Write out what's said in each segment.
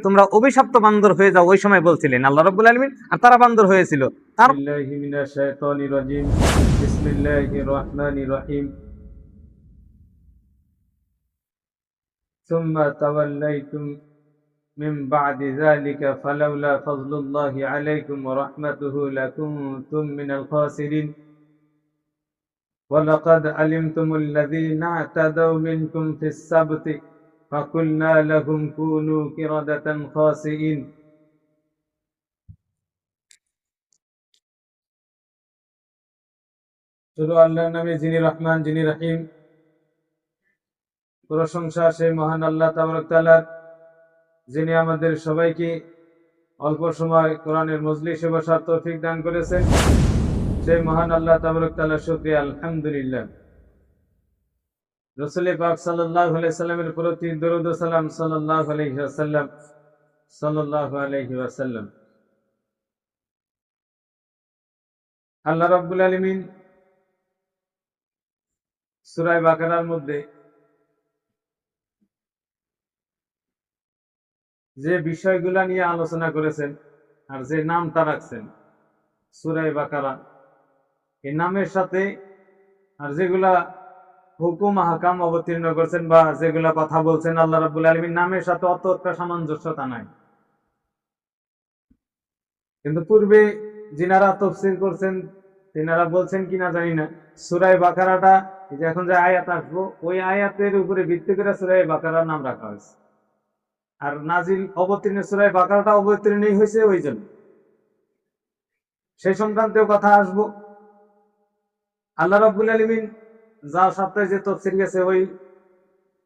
তোমরা অভিশপ্ত বান্দর হয়ে যাও, ওই সময় বলছিলেন আল্লাহ রাব্বুল আলামিন, আর তারা বান্দর হয়েছিল। তার বিল্লাহি মিনাশ শাইতানির রাজিম। বিসমিল্লাহির রহমানির রহিম। সুম্মা তাওয়াল্লাইতুম মিন বা'দি যালিকা ফালাউলা ফাজলুল্লাহি আলাইকুম ওয়া রাহমাতুহু লাকুনতুম মিনাল খাসিরিন। ওয়ালাকাদ আলিমতুমুল্লাযীনা আ'তাদাউ মিনকুম ফিস সাবতি ফাকুলনা লাহুম কুনু কিরাদাতান খাসিইন। শুরু আল্লাহর নামে, যিনি রহমান যিনি রহিম। প্রশংসা সেই মহান আল্লাহ তাবারক তাআলার, যিনি আমাদের সবাইকে অল্প সময় কোরআনের মজলিসে বসার তৌফিক দান করেছেন। সেই মহান আল্লাহ তাবারক তাআলার শুকরিয়া, আলহামদুলিল্লাহ। রাসূল পাক সাল্লাল্লাহু আলাইহি সাল্লামের প্রতি দরুদ ও সালাম সাল্লাল্লাহু আলাইহি ওয়াসাল্লাম, সাল্লাল্লাহু আলাইহি ওয়াসাল্লাম। আল্লাহ রাব্বুল আলামিন সূরা বাকারার মধ্যে যে বিষয়গুলা নিয়ে আলোচনা করেছেন আর যে নামটা রাখছেন সূরা বাকারা, এই নামের সাথে আর যেগুলা হুকুম আহকাম অবতীর্ণ করছেন বা যেগুলা কথা বলছেন আল্লাহ রাব্বুল আলামিন, নামের সাথে অত একটা সামঞ্জস্যতা নাই। কিন্তু পূর্বে যিনারা তাফসীর করছেন তিনারা বলছেন কিনা জানি না, সূরা বাকারাটা যে এখন যে আয়াত আসবো, ওই আয়াতের উপরে ভিত্তি করে সূরা বাকারার নাম রাখা হয়েছে। আর নাজিল অবতীর্ণ সূরা বাকারাটা অবতীর্ণই হয়েছে ওই জন্য। সেই সংক্রান্তেও কথা আসবো। আল্লাহ রাব্বুল আলামিন যা সপ্তাহে যে তাফসীর গেছে, ওই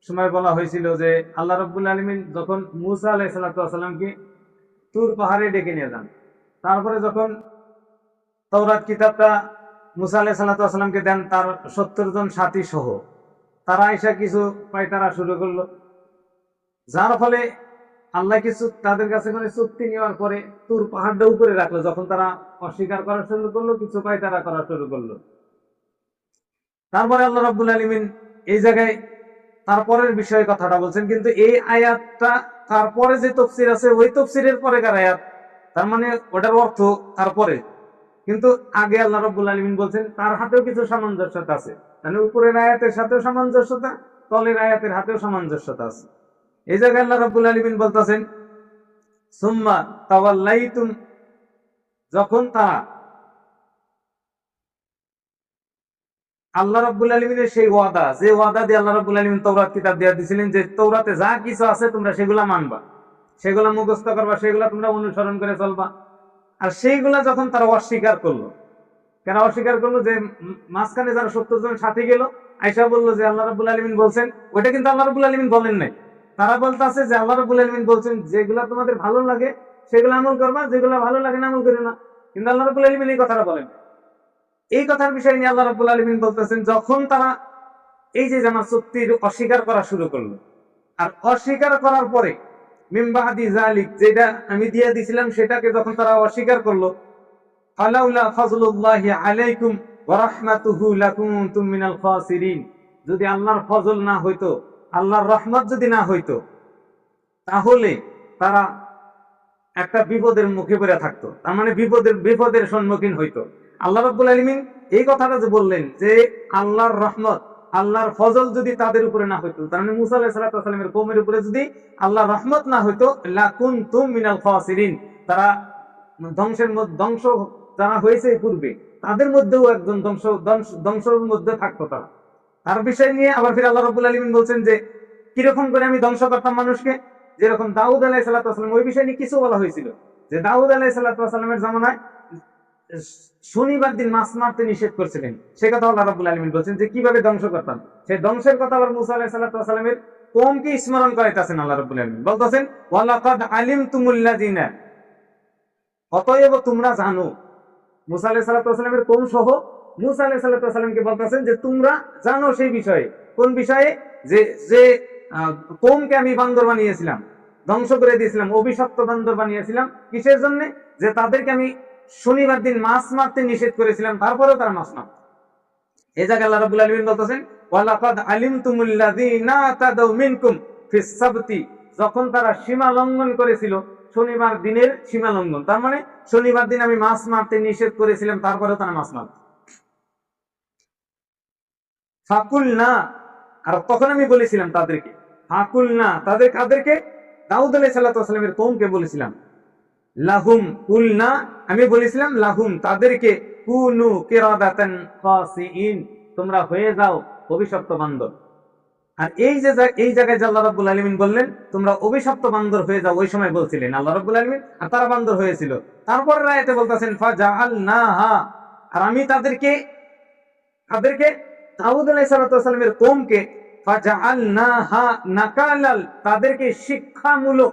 সময় বলা হয়েছিল যে আল্লাহ রাব্বুল আলামিন যখন মূসা আলাইহিস সালামকে তুর পাহাড়ে ডেকে নিয়ে যান, তারপরে যখন তাওরাত কিতাবটা মূসা আলাইহিস সালামকে দেন, তার 70 জন সাথী সহ তারা আইসা কিছু পায়তারা শুরু করলো, যার ফলে আল্লাহ কিছু তাদের কাছে করে চুক্তি নেওয়ার পরে তুর পাহাড়টা উপরে রাখলো। যখন তারা অস্বীকার করা শুরু করলো, কিছু পায়তারা করা শুরু করলো, তারপরে আল্লাহ রাব্বুল আলামিন এই জায়গায় তারপরের বিষয়ে কথাটা বলছেন। কিন্তু এই আয়াতটা তারপরে যে তাফসীর আছে, ওই তাফসীরের পরেকার আয়াত, তার মানে ওটার অর্থ তারপরে। কিন্তু আগে আল্লাহ রাব্বুল আলামিন বলছেন তার হাতেও কিছু সামঞ্জস্যতা আছে, মানে উপরের আয়াতের সাথেও সামঞ্জস্যতা, তলের আয়াতের হাতেও সামঞ্জস্যতা আছে। এই জায়গায় আল্লাহ রাব্বুল আলামিন বলতেছেন সুম্মা তাওয়াল্লাইতুম, যখন তারা আল্লাহ রাব্বুল আলামিনের সেই ওয়াদা, যে ওয়াদা দিয়ে আল্লাহ রাব্বুল আলামিন তাওরাত কিতাব দিয়ে দিয়েছিলেন যে তাওরাতে যা কিছু আছে তোমরা সেগুলা মানবা, সেগুলা মুখস্থ করবা, সেগুলা তোমরা অনুসরণ করে চলবা। আর সেইগুলা যখন তারা অস্বীকার করলো, কেন অস্বীকার করলো? যে মাঝখানে যারা 70 জন সাথী গেল, আয়েশা বললো যে আল্লাহ রাব্বুল আলামিন বলছেন, ওইটা কিন্তু আল্লাহ রাব্বুল আলামিন বলেন নাই। তারা বলতেছে যে আল্লাহ রাব্বুল আলামিন বলছেন যেগুলা তোমাদের ভালো লাগে সেগুলো আমল করবা, যেগুলা ভালো লাগে না আমল করো না। কিন্তু আল্লাহ রাব্বুল আলামিন এই কথাটা বলেন। এই কথার বিষয় নিয়ে আল্লাহ রাব্বুল আলামিন বলতেছেন, যখন তারা এই যে জামা চুক্তির অস্বীকার করা শুরু করলো, আর অস্বীকার করার পরে মিন বাদি যালিক, যেটা আমি দিয়ে দিছিলাম সেটাকে যখন তারা অস্বীকার করলো, ফালাউলা ফাজলুল্লাহি আলাইকুম ওয়া রাহমাতুহু লাকুনতুম মিনাল খাসিরিন, যদি আল্লাহর ফজল না হইতো, আল্লাহর রহমত যদি না হইতো, তাহলে তারা একটা বিপদের মুখে পড়ে থাকতো, তার মানে বিপদের সম্মুখীন হইতো। আল্লাহ রাব্বুল আলামিন এই কথাটা যে বললেন যে আল্লাহর রহমত, আল্লাহর ফজল যদি তাদের উপরে না হইতো, তার মানে মূসা আলাইহিস সালামের কওমের উপরে যদি আল্লাহর রহমত না হইতো, লাকুনতুম মিনাল খাসিরিন, তারা ধ্বংস যারা হয়েছে পূর্বে তাদের মধ্যেও একজন ধ্বংসের মধ্যে থাকতো তারা। তার বিষয় নিয়ে আবার ফির আল্লাহ রাব্বুল আলামিন বলছেন যে কিরকম করে আমি ধ্বংস করতাম মানুষকে। যেরকম দাউদ আলাইহিস সালাম, ওই বিষয় নিয়ে কিছু বলা হয়েছিল যে দাউদ আলাইহিস সালামের জামানায় শনিবার দিন মাছ মারতে নিষেধ করছিলেন, সে কথা আল্লাহ রাব্বুল আলামিন বলছেন যে কিভাবে ধ্বংস করতাম। সেই ধ্বংসের কথা আবার মূসা আলাইহিস সালামের কওমকে স্মরণ করাইতেছেন আল্লাহ রাব্বুল আলামিন, বলতেছেন ওয়ালাকাদ আলিমতুমুল্লাযিনা, অতএব তোমরা জানো। মূসা আলাইহিস সালামের কওম সহ মূসা আলাইহিস সালামকে বলতেছেন যে তোমরা জানো সেই বিষয়ে। কোন বিষয়ে? যে যে কওমকে আমি বান্দর বানিয়েছিলাম, ধ্বংস করে দিয়েছিলাম, অভিশপ্ত বান্দর বানিয়েছিলাম। কিসের জন্য? যে তাদেরকে আমি শনিবার দিন মাছ মারতে নিষেধ করেছিলাম, তারপরেও তারা মাছ মারত। এই জায়গায় আল্লাহ রাব্বুল আলামিন বলতেছেন ওয়ালাকাদ আলিমতুমুল্লাযিনা তাদাউ মিনকুম ফিস সাবতি যখন তারা সীমা লঙ্ঘন করেছিল, শনিবার দিনের সীমা লঙ্ঘন, তার মানে শনিবার দিন আমি মাছ মারতে নিষেধ করেছিলাম, তারপরেও তারা মাছ মারত। ফাকুল না, আর তখন আমি বলেছিলাম তাদেরকে, ফাকুল না, কাদেরকে? দাউদ আলাইহিস সালামের কওমকে বলেছিলাম, লাহুম কুল না, আমি বলেছিলাম লাহুম তাদেরকে, কুনু কিরাদাতান খাসিইন, তোমরা হয়ে যাও অভিশপ্ত বান্দর। আর এই জায়গায় আল্লাহ রাব্বুল আলামিন বললেন তোমরা অভিশপ্ত বান্দর হয়ে যাও, ওই সময় বলছিলেন আল্লাহ রাব্বুল আলামিন, আর তারা বান্দর হয়েছিল। তারপরের আয়াতে বলতেছেন ফাজাআলনাহা, আর আমি তাদেরকে দাউদ আলাইহিস সালামের কওমকে ফাজাআলনাহা নাকালাল, তাদেরকে শিক্ষামূলক,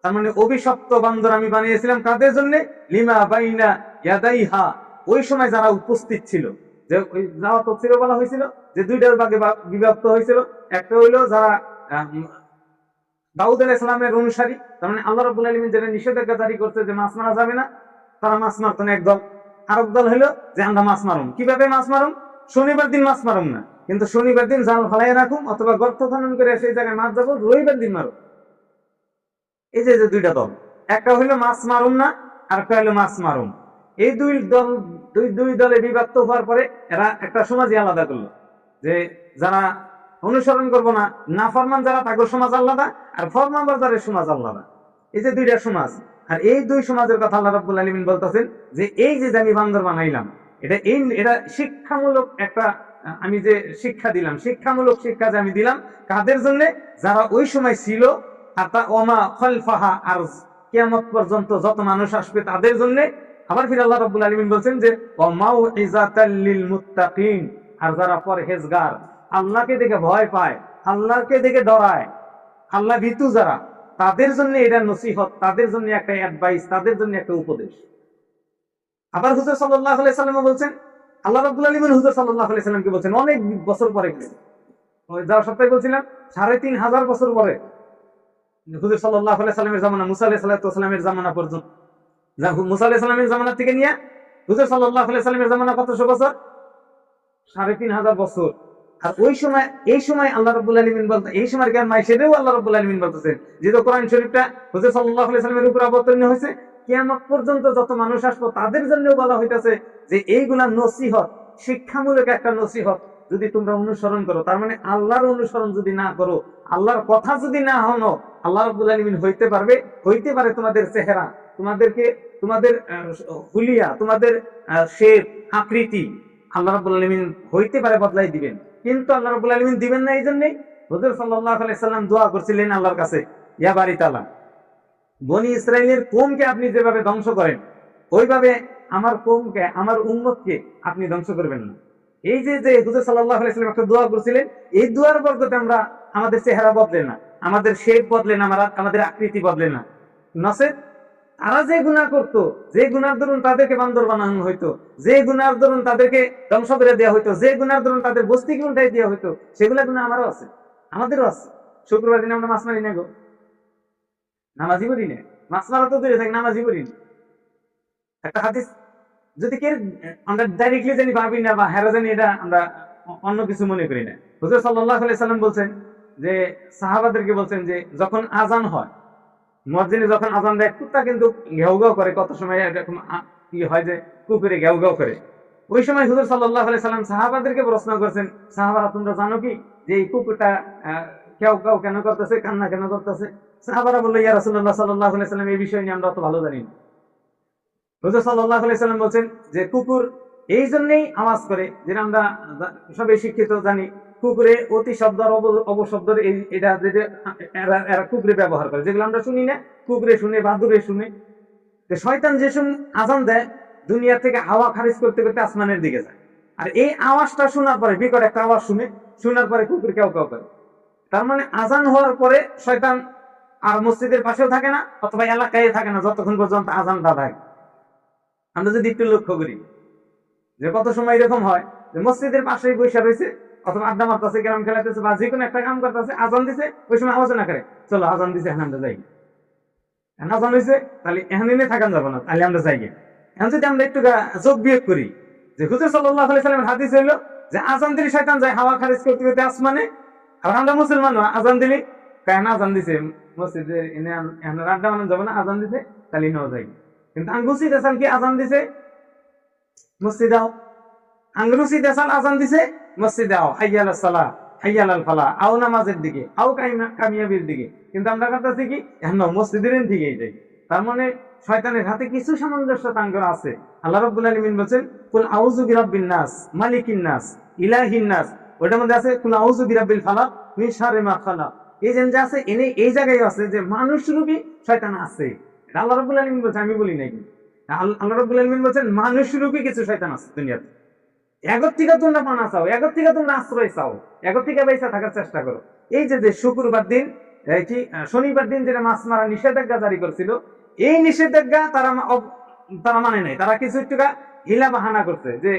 তার মানে অভিশপ্ত বান্দর আমি বানিয়েছিলাম কাদের জন্য? লিমা বাইনা ইয়াদাইহা, ওই সময় যারা উপস্থিত ছিল, যে ওই যাওয়া তফসিরে বলা হয়েছিল যে দুইটার ভাগে বিভক্ত হয়েছিল। একটা হইলো যারা দাউদ আলাইহিস সালামের অনুসারী, তার মানে আল্লাহ রাব্বুল আলামিন যেটা নিষেধাজ্ঞা জারি করছে যে মাছ মারা যাবে না, তারা মাছ মারত না একদল। আরেক দল হইলো যে আমরা মাছ মারুম। কিভাবে মাছ মারুম? শনিবার দিন মাছ মারুম না, কিন্তু শনিবার দিন জাল ফালাই রাখুম অথবা গর্ত খনন করে সেই জায়গায় মাছ যাবো, রবিবার দিন মারুম। এই যে দুইটা দল, একটা হইলো মাছ মারুম না, আর একটা হইলো মাছ মারুম। এই দুই দলে বিভক্ত হওয়ার পরে এরা একটা সমাজই আলাদা করলো, যে যারা অনুসরণ করবো না, নাফরমান যারা, তাদের সমাজ আলাদা, আর ফরমানবাজারের সমাজ আলাদা। এই যে দুইটা সমাজ, আর এই দুই সমাজের কথা আল্লাহ রাব্বুল আলামিন বলতেছেন যে এই যে আমি বান্দর বানাইলাম, এটা শিক্ষামূলক একটা, আমি যে শিক্ষা দিলাম, শিক্ষামূলক শিক্ষা যে আমি দিলাম কাদের জন্য? যারা ওই সময় ছিল, আর তা ওমা খলফাহা, আর কিয়ামত পর্যন্ত যত মানুষ আসবে তাদের জন্য। আবার ফির আল্লাহ রাব্বুল আলামিন বলছেন যে ওয়ামাউইজাতাল লিল মুত্তাকিন, আর যারা পরহেজগার, আল্লাহকে দেখে ভয় পায়, আল্লাহকে দেখে ডরায়, আল্লাহ ভীতু যারা, তাদের জন্য এটা নসিহত, তাদের জন্য একটা অ্যাডভাইস, তাদের জন্য একটা উপদেশ। আবার হুজুর সাল্লাল্লাহু আলাইহি সাল্লাম বলছেন, আল্লাহ রাব্বুল আলামিন হুজুর সাল্লাল্লাহু আলাইহি সাল্লামকে বলছেন অনেক বছর পরে, যাওয়ার সপ্তাহে বলছিলাম ৩৫০০ বছর পরে, হুজুর সাল্লাল্লাহু আলাইহি সাল্লামের জামানা, মুসা আলাইহিস সালামের জামানা পর্যন্ত, মুসা আলাইহিস সালামের জামানা থেকে নিয়ে হুজুর সাল্লাল্লাহু আলাইহি সাল্লামের জামানা কতশো বছর? ৩৫০০ বছর। আর এই সময় আল্লাহ রাব্বুল আলামিন বলতে, এই সময় জ্ঞান নাই, সেটাও আল্লাহ রাব্বুল আলামিন বলতেছেন, যেহেতু কোরআন শরীফটা হুজুর সাল্লাল্লাহু আলাইহি সাল্লামের উপর অবতীর্ণ হয়েছে, কিয়ামত পর্যন্ত যত মানুষ আসবে তাদের জন্য বলা হইতাছে যে এইগুলা নসিহত, শিক্ষামূলক একটা নসিহত যদি তোমরা অনুসরণ করো। তার মানে আল্লাহর অনুসরণ যদি না করো, আল্লাহর কথা যদি না হনো, আল্লাহ রাব্বুল আলামিন হইতে পারে তোমাদের চেহারা, তোমাদের হুলিয়া, তোমাদের শেপ, আকৃতি আল্লাহ রাব্বুল আলামিন হইতে পারে বদলাই দিবেন, কিন্তু আল্লাহ রাব্বুল আলামিন দিবেন না। এই জন্যই হুজুর সাল্লাল্লাহু আলাইহি সাল্লাম দোয়া করছিলেন আল্লাহর কাছে, ইয়া বারি তাআলা, বনি ইসরাইলের কওমকে আপনি যেভাবে ধ্বংস করেন, ওইভাবে আমার কওমকে, আমার উম্মতকে আপনি ধ্বংস করবেন না। এই যে হুজুর সাল্লাল্লাহু আলাইহি সাল্লাম একটা দোয়া করছিলেন, এই দোয়ার বরকতে আমরা, আমাদের চেহারা বদলে না, আমাদের শেপ বদলে না, আমাদের আকৃতি বদলে না। নসে তারা যে গুনাহ করতো, যে গুনার দরুন তাদেরকে বান্দর বানানো হইতো, যে গুনার দরুন তাদেরকে ধ্বংস করে দেওয়া হইতো, যে গুনার দরুন তাদের বস্তিকে উল্টাই দেওয়া হইতো, সেগুলা গুনাহ আমারও আছে, আমাদেরও আছে। শুক্রবার দিনে আমরা মাছ মারি না গো, নামাজি পড়ি না, মাছ মারা তো দূরে থাকে, নামাজি পড়ি না। একটা হাদিস যদি আমরা ডাইরেক্টলি জানি ভাবি না, বা হেরা জানি, এটা আমরা অন্য কিছু মনে করি না। হুজুর সাল্লাল্লাহু আলাইহি সাল্লাম বলছেন যে সাহাবাদেরকে বলছেন যে যখন আজান হয়, মুয়াজ্জিনে যখন আজান দেয়, কুত্তা কিন্তু ঘেউ ঘেউ করে, কত সময় এরকম কি হয় যে কুকুরে ঘেউ ঘেউ করে। ওই সময় হুজুর সাল্লাল্লাহু আলাইহি সাল্লাম সাহাবাদেরকে প্রশ্ন করছেন, সাহাবারা তোমরা জানো কি যে এই কুকুরটা ঘেউ ঘেউ কেন করতেছে, কান্না কেন করতেছে? সাহাবারা বলল, ইয়া রাসূলুল্লাহ সাল্লাল্লাহু আলাইহি সাল্লাম, এই বিষয় নিয়ে আমরা অত ভালো জানি না। হুজুর সাল্লাল্লাহু আলাইহি সাল্লাম বলছেন যে কুকুর এই জন্যই আওয়াজ করে, যেটা আমরা সবাই শিক্ষিত জানি, কুকুরে অতি শব্দ আর অবশব্দের এটা যেটা এরা কুকুরে ব্যবহার করে, যেগুলো আমরা শুনি না, কুকুরে শুনে, বাদুরে শুনে। শয়তান যে সময় আজান দেয়, দুনিয়া থেকে হাওয়া খারিজ করতে করতে আসমানের দিকে যায়, আর এই আওয়াজটা শোনার পরে, বিকট একটা আওয়াজ শোনার পরে কুকুর কেউ কেউ করে। তার মানে আজান হওয়ার পরে শয়তান আর মসজিদের পাশেও থাকে না, অথবা এলাকায় থাকে না, যতক্ষণ পর্যন্ত আজানটা থাকে। আমরা যদি একটু লক্ষ্য করি যে কত সময় এরকম হয় যে মসজিদের পাশেই বসে রয়েছে, অথবা আড্ডা মারতেছে, গ্রাম খেলাতেছে, বা যে কোনো একটা কাম করতেছে, আজান দিছে, ওই সময় আওয়াজ না করে, চলো আজান দিছে, এখন আমরা যাই, আজান হয়েছে, তাহলে এখন এনে থাকান যাবো না, তাহলে আমরা যাই। এখন যদি আমরা একটু যোগ বিয়োগ করি যে হুজুর সাল্লাল্লাহু আলাইহি সাল্লামের হাদিস হইলো যে আজান দিলে শয়তান যায় হাওয়া খারিজ করতে করতে আসমানে, আর আমরা মুসলমান আজান দিলি কেন আজান দিছে, মসজিদে এনে এখন আড্ডা বানানো যাবে না, আজান দিতে তাহলে নেওয়া যায়। কিন্তু আঙ্গুসি দেশাল কি আজান দিছে মসজিদ আও, আঙ্গুসি দেশাল আজান দিছে মসজিদ আও, হাইয়াল সালাহ হাইয়াল আল ফালাহ, আও নামাজের দিকে, আও কামিয়াবির দিকে। কিন্তু আমরা কাছে কি এখন মসজিদের দিকেই যাই। তার মানে শয়তানের হাতে কিছু সামঞ্জস্য তাঙ্গর আছে। আল্লাহ রাব্বুল আলামিন বলেন কুল আউযু বিরাব্বিন নাস মালিকিন নাস ইলাহিন নাস, ওটার মধ্যে আছে কুল আউযু বিরাব্বিল ফালাক মিন শাররি মা খালাক। এই যে আছে এনে এই জায়গায় আছে যে মানুষ রূপী শয়তান আছে, এটা আল্লাহ রাব্বুল আলামিন বলছে, আমি বলি নাই। আল্লাহ রাব্বুল আলামিন বলেন মানুষ রূপী কিছু শয়তান আছে দুনিয়াতে। এগর থেকে তোমরা পানা চাও, এগর থেকে তোমরা আশ্রয় চাও, এগর থেকে বেঁচে থাকার চেষ্টা করো। এই যে শুক্রবার দিন কি শনিবার দিন যেটা মাছ মারা নিষেধাজ্ঞা জারি করছিল, এই নিষেধাজ্ঞা তারা মানে নাই। তারা কিছু একটু হিলা বাহানা করছে যে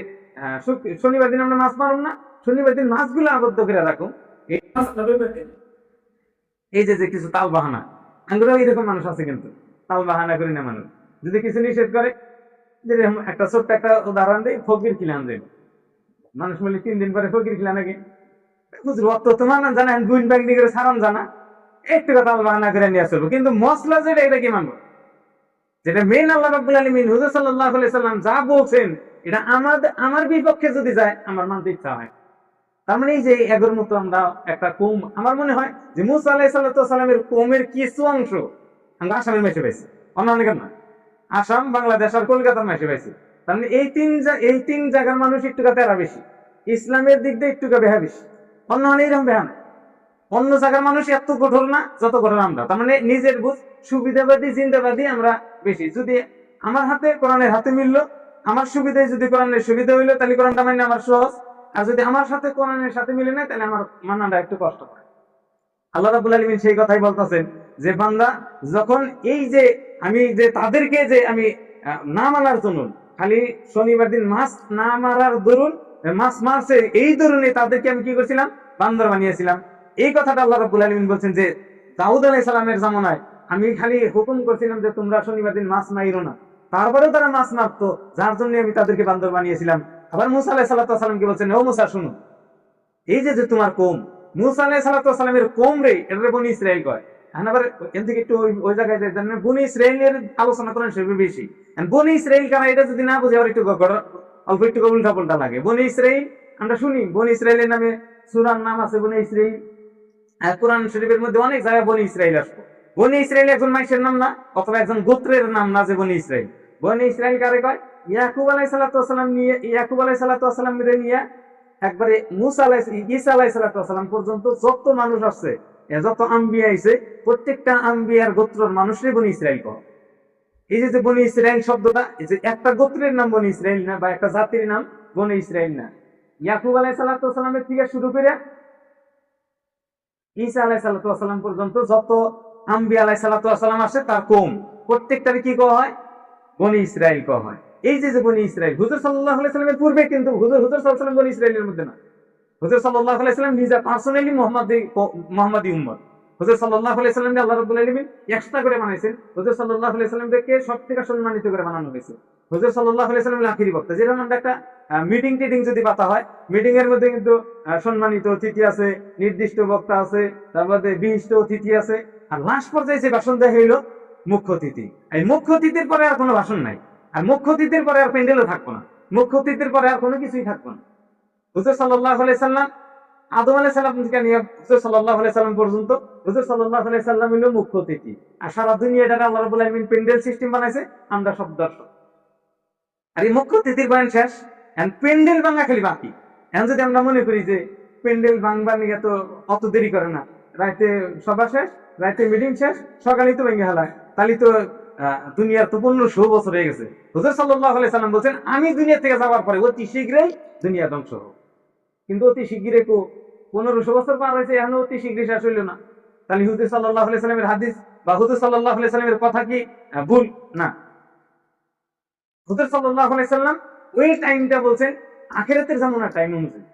শনিবার দিন আমরা মাছ মারব না, শনিবার দিন মাছগুলো আবদ্ধ করে রাখুন। এই যে কিছু তাল বাহানা, আঙ্গুরও এরকম মানুষ আছে, কিন্তু তাল বাহানা করি না মানুষ। যদি কিছু নিষেধ করে, যেরকম একটা ছোট্ট একটা উদাহরণ দেয়, ফকির খিলান দেয়। মানুষ বলে 3 দিন পরে ফকির খিলা নাকি বুঝলো, অত তোমার না জানা গুইন বাগনি করে সারান জানা, একটু কথা বাহানা করে নিয়ে আসবো। কিন্তু মশলা যেটা, এটা কি মানবো? যেটা মেইন আল্লাহ রাব্বুল আলামিন হুজুর সাল্লাল্লাহু আলাইহি সাল্লাম যা বলছেন, এটা আমার বিপক্ষে যদি যায় আমার মানতে ইচ্ছা হয়। তার মানে এই যে এগোর মতো আমরা একটা কৌম, আমার মনে হয় যে মুসা আলাইহিস সালামের কৌমের কিছু অংশ আমরা আসামের মেশে পাইছি, অন্য অনেকের না। আসাম, বাংলাদেশ আর কলকাতার মেশে পাইছি। তার মানে এই তিন জায়গার মানুষ একটু তেরা বেশি, ইসলামের দিক দিয়ে একটু বেহা বেশি, অন্য অনেক এরকম বেহা না। অন্য জায়গার মানুষ এত কঠোর না যত কঠোর আমরা। তার মানে নিজের বুঝ সুবিধাবাদী চিন্তাবাদী আমরা বেশি। যদি আমার হাতে কোরআনের হাতে মিললো, আমার সুবিধায় যদি কোরআনের সুবিধা হইলো, তাহলে কোরআনটা মানে আমার সহজ। আর যদি আমার সাথে কোরআনের সাথে মিলে না, তাহলে আমার মানাটা একটু কষ্ট হয়। আল্লাহ রাব্বুল আলামিন সেই কথাই বলতেছেন যে বান্দা যখন এই যে আমি যে তাদেরকে যে আমি না মানার জন্য, খালি শনিবার দিন মাছ না মারার দরুন, মাছ মারছে এই দরুনে তাদেরকে আমি কি করছিলাম, বান্দর বানিয়েছিলাম। এই কথাটা আল্লাহ রাব্বুল আলামিন বলছেন যে দাউদ আলাইহিস সালামের জামানায় আমি খালি হুকুম করছিলাম যে তোমরা শনিবার দিন মাছ মাইরো না, তারপরেও তারা মাছ মারতো, যার জন্য আমি তাদেরকে বান্দর বানিয়েছিলাম। আবার মুসা আলাইহিস সালামকে বলছেন, ও মুসা শুনো, এই যে তোমার কওম, মুসা আলাইহিস সালামের কওম রে, এটা বনি ইসরাইল কয়। আবার এখান থেকে একটু ওই জায়গায় যাই, বনি ইসরাইলের আলোচনা করেন সে বেশি। বনি ইসরাইল কারা এটা যদি না বুঝে, আবার একটু অল্প একটু উল্টা পাল্টা লাগে। বনি ইসরাইল আমরা শুনি, বনি ইসরাইলের নামে সূরার নাম আছে বনি ইসরাইল। কোরআন শরীফের মধ্যে অনেক জায়গায় বনি ইসরাইল আসবে। বনি ইসরাইল একজন মানুষের নাম না, অথবা একজন গোত্রের নাম না যে বনি ইসরাইল। বনি ইসরাইল কারে কয়? ইয়াকুব আলাইহিস সালাম নিয়ে, ইয়াকুব আলাইহিস সালাম নিয়ে একবারে ঈসা আলাইহিস সালাম পর্যন্ত যত মানুষ আছে, যত আম্বিয়া আইছে, প্রত্যেকটা আম্বিয়ার গোত্রের মানুষরে বনি ইসরাইল কয়। এই যে বনি ইসরাইল শব্দটা, এই যে একটা গোত্রের নাম বনি ইসরাইল না, বা একটা জাতির নাম বনি ইসরাইল না। ইয়াকুব আলাইহিস সালামের থেকে শুরু করে ঈসা আলাইহিস সালাম পর্যন্ত যত আম্বিয়া আলাইহিস সালাম আছে, তার কওম প্রত্যেকটারে কি কওয়া হয়? বনি ইসরাইল কওয়া হয়। এই যে বনি ইসরাইল, হুজুর সাল্লাল্লাহু আলাইহি সাল্লামের পূর্বে কিন্তু হুজুর সাল্লাল্লাহু আলাইহি সাল্লাম বনি ইসরাইলের মধ্যে না। হুজুর সাল্লাল্লাহু আলাইহি সাল্লাম নিজে পার্সোনালি মুহাম্মাদি উম্মত। হুজুর সাল্লাল্লাহু আলাইহি সাল্লামকে আল্লাহ রাব্বুল আলামিন এক্সট্রা করে বানাইছেন। হুজুর সাল্লাল্লাহু আলাইহি সাল্লামকে সবথেকে সম্মানিত করে বানানো হয়েছে। হুজুর সাল্লাল্লাহু আলাইহি সাল্লামের আখিরি বক্তা। যেরকম একটা মিটিং যদি পাতা হয়, মিটিং এর মধ্যে কিন্তু সম্মানিত অতিথি আছে, নির্দিষ্ট বক্তা আছে, তারপরে বিশিষ্ট অতিথি আছে, আর লাস্ট পর্যায়ে যে ভাষণ দেওয়া হইলো মুখ্য অতিথি। এই মুখ্য অতিথির পরে আর কোনো ভাষণ নাই, আর মুখ্য অতিথির পরে আর প্যান্ডেলও থাকবো না, মুখ্য অতিথির পরে আর কোনো কিছুই থাকবো না। হুজুর সাল্লাল্লাহু আলাইহি সাল্লাম আদম আলাইহিস সালাম থেকে নিয়ে হুজুর সাল্লাল্লাহু আলাইহি সাল্লাম পর্যন্ত হুজুর সাল্লাল্লাহু আলাইহি সাল্লাম হলো মুখ্য অতিথি। আর সারা দুনিয়াটারে আল্লাহ রাব্বুল আলামিন প্যান্ডেল সিস্টেম বানাইছে, আমরা সব দর্শক। আর এই মুখ্য অতিথির বয়ান শেষ, এখন প্যান্ডেল ভাঙা খালি বাকি। এখন যদি আমরা মনে করি যে প্যান্ডেল ভাঙবার নিয়ে তো অত দেরি করে না, রাতে সভা শেষ, রাতে মিটিং শেষ, সকালেই তো ভেঙে হালায়, তাহলে তো দুনিয়ার তো 1500 বছর হয়ে গেছে। হুজুর সাল্লাল্লাহু আলাইহি সাল্লাম বলছেন আমি দুনিয়া থেকে যাওয়ার পরে অতি শীঘ্রই দুনিয়া ধ্বংস হবে। কিন্তু অতি শীঘ্রই 1500 বছর পার হয়েছে, এখন অতি শীঘ্রই শেষ হইল না। তাহলে হুজুর সাল্লাল্লাহু আলাইহি সাল্লামের হাদিস বা হুজুর সাল্লাল্লাহু আলাইহি সাল্লামের কথা কি ভুল না? হুজুর সাল্লাল্লাহু আলাইহি সাল্লাম ওই টাইমটা বলছেন আখিরাতের জামানার টাইম অনুযায়ী।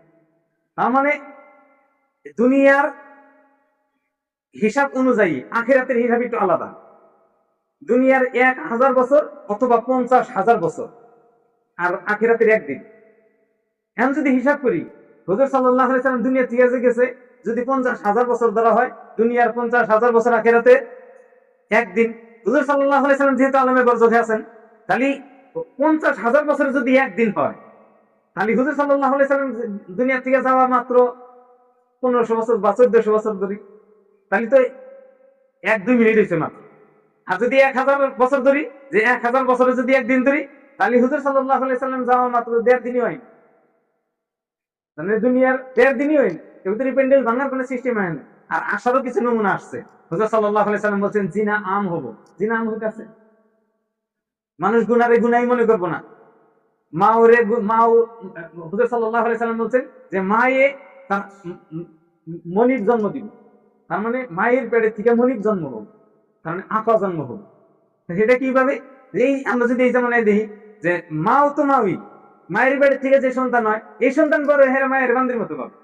তার মানে দুনিয়ার হিসাব অনুযায়ী আখিরাতের হিসাব একটু আলাদা। দুনিয়ার 1000 বছর অথবা 50,000 বছর, আর আখিরাতের একদিন। এখন যদি হিসাব করি, হুজুর সাল্লাল্লাহু আলাইহি সাল্লাম দুনিয়া থেকে গেছে যদি 50,000 বছর ধরা হয়, দুনিয়ার 50,000 বছর আখিরাতে একদিন। হুজুর সাল্লাল্লাহু আলাইহি সাল্লাম যেহেতু আলমে বরজখে আছেন, তাহলে 50,000 বছরে যদি একদিন হয়, তাহলে হুজুর সাল্লাল্লাহু আলাইহি সাল্লাম দুনিয়া থেকে যাওয়া মাত্র 1500 বছর বা 1400 বছর ধরি, তাহলে তো 1-2 মিনিট হয়েছে মাত্র। আর যদি 1000 বছর ধরি, যে 1000 বছরে যদি একদিন ধরি, তাহলে হুজুর সাল্লাল্লাহু আলাইহি সাল্লাম যাওয়া মাত্র 1.5 দিনই হয়, মানে দুনিয়ার 1.5 দিনই হয়। এর প্যান্ডেল ভাঙার কোনো সিস্টেম হয় না। আর আসারও কিছু নমুনা আসছে। হুজুর সাল্লাল্লাহু আলাইহি সাল্লাম বলছেন, জিনা আম হবো, জিনা আম হইতাছে, মানুষ গুনারে গুনাই মনে করবো না। হুজুর সাল্লাল্লাহু আলাইহি সাল্লাম বলছেন যে মায়ে তার মনিব জন্ম দিবে, তার মানে মায়ের পেটে থেকে মনিব জন্ম হোক, তার মানে আঁকা জন্ম হোক। সেটা কিভাবে? এই আমরা যদি এই জামানায় দেখি যে মাও তো মাওই, মায়ের পেটে থেকে যে সন্তান হয়, এই সন্তান বড় হেরে মায়ের বান্দির মতো পাবে।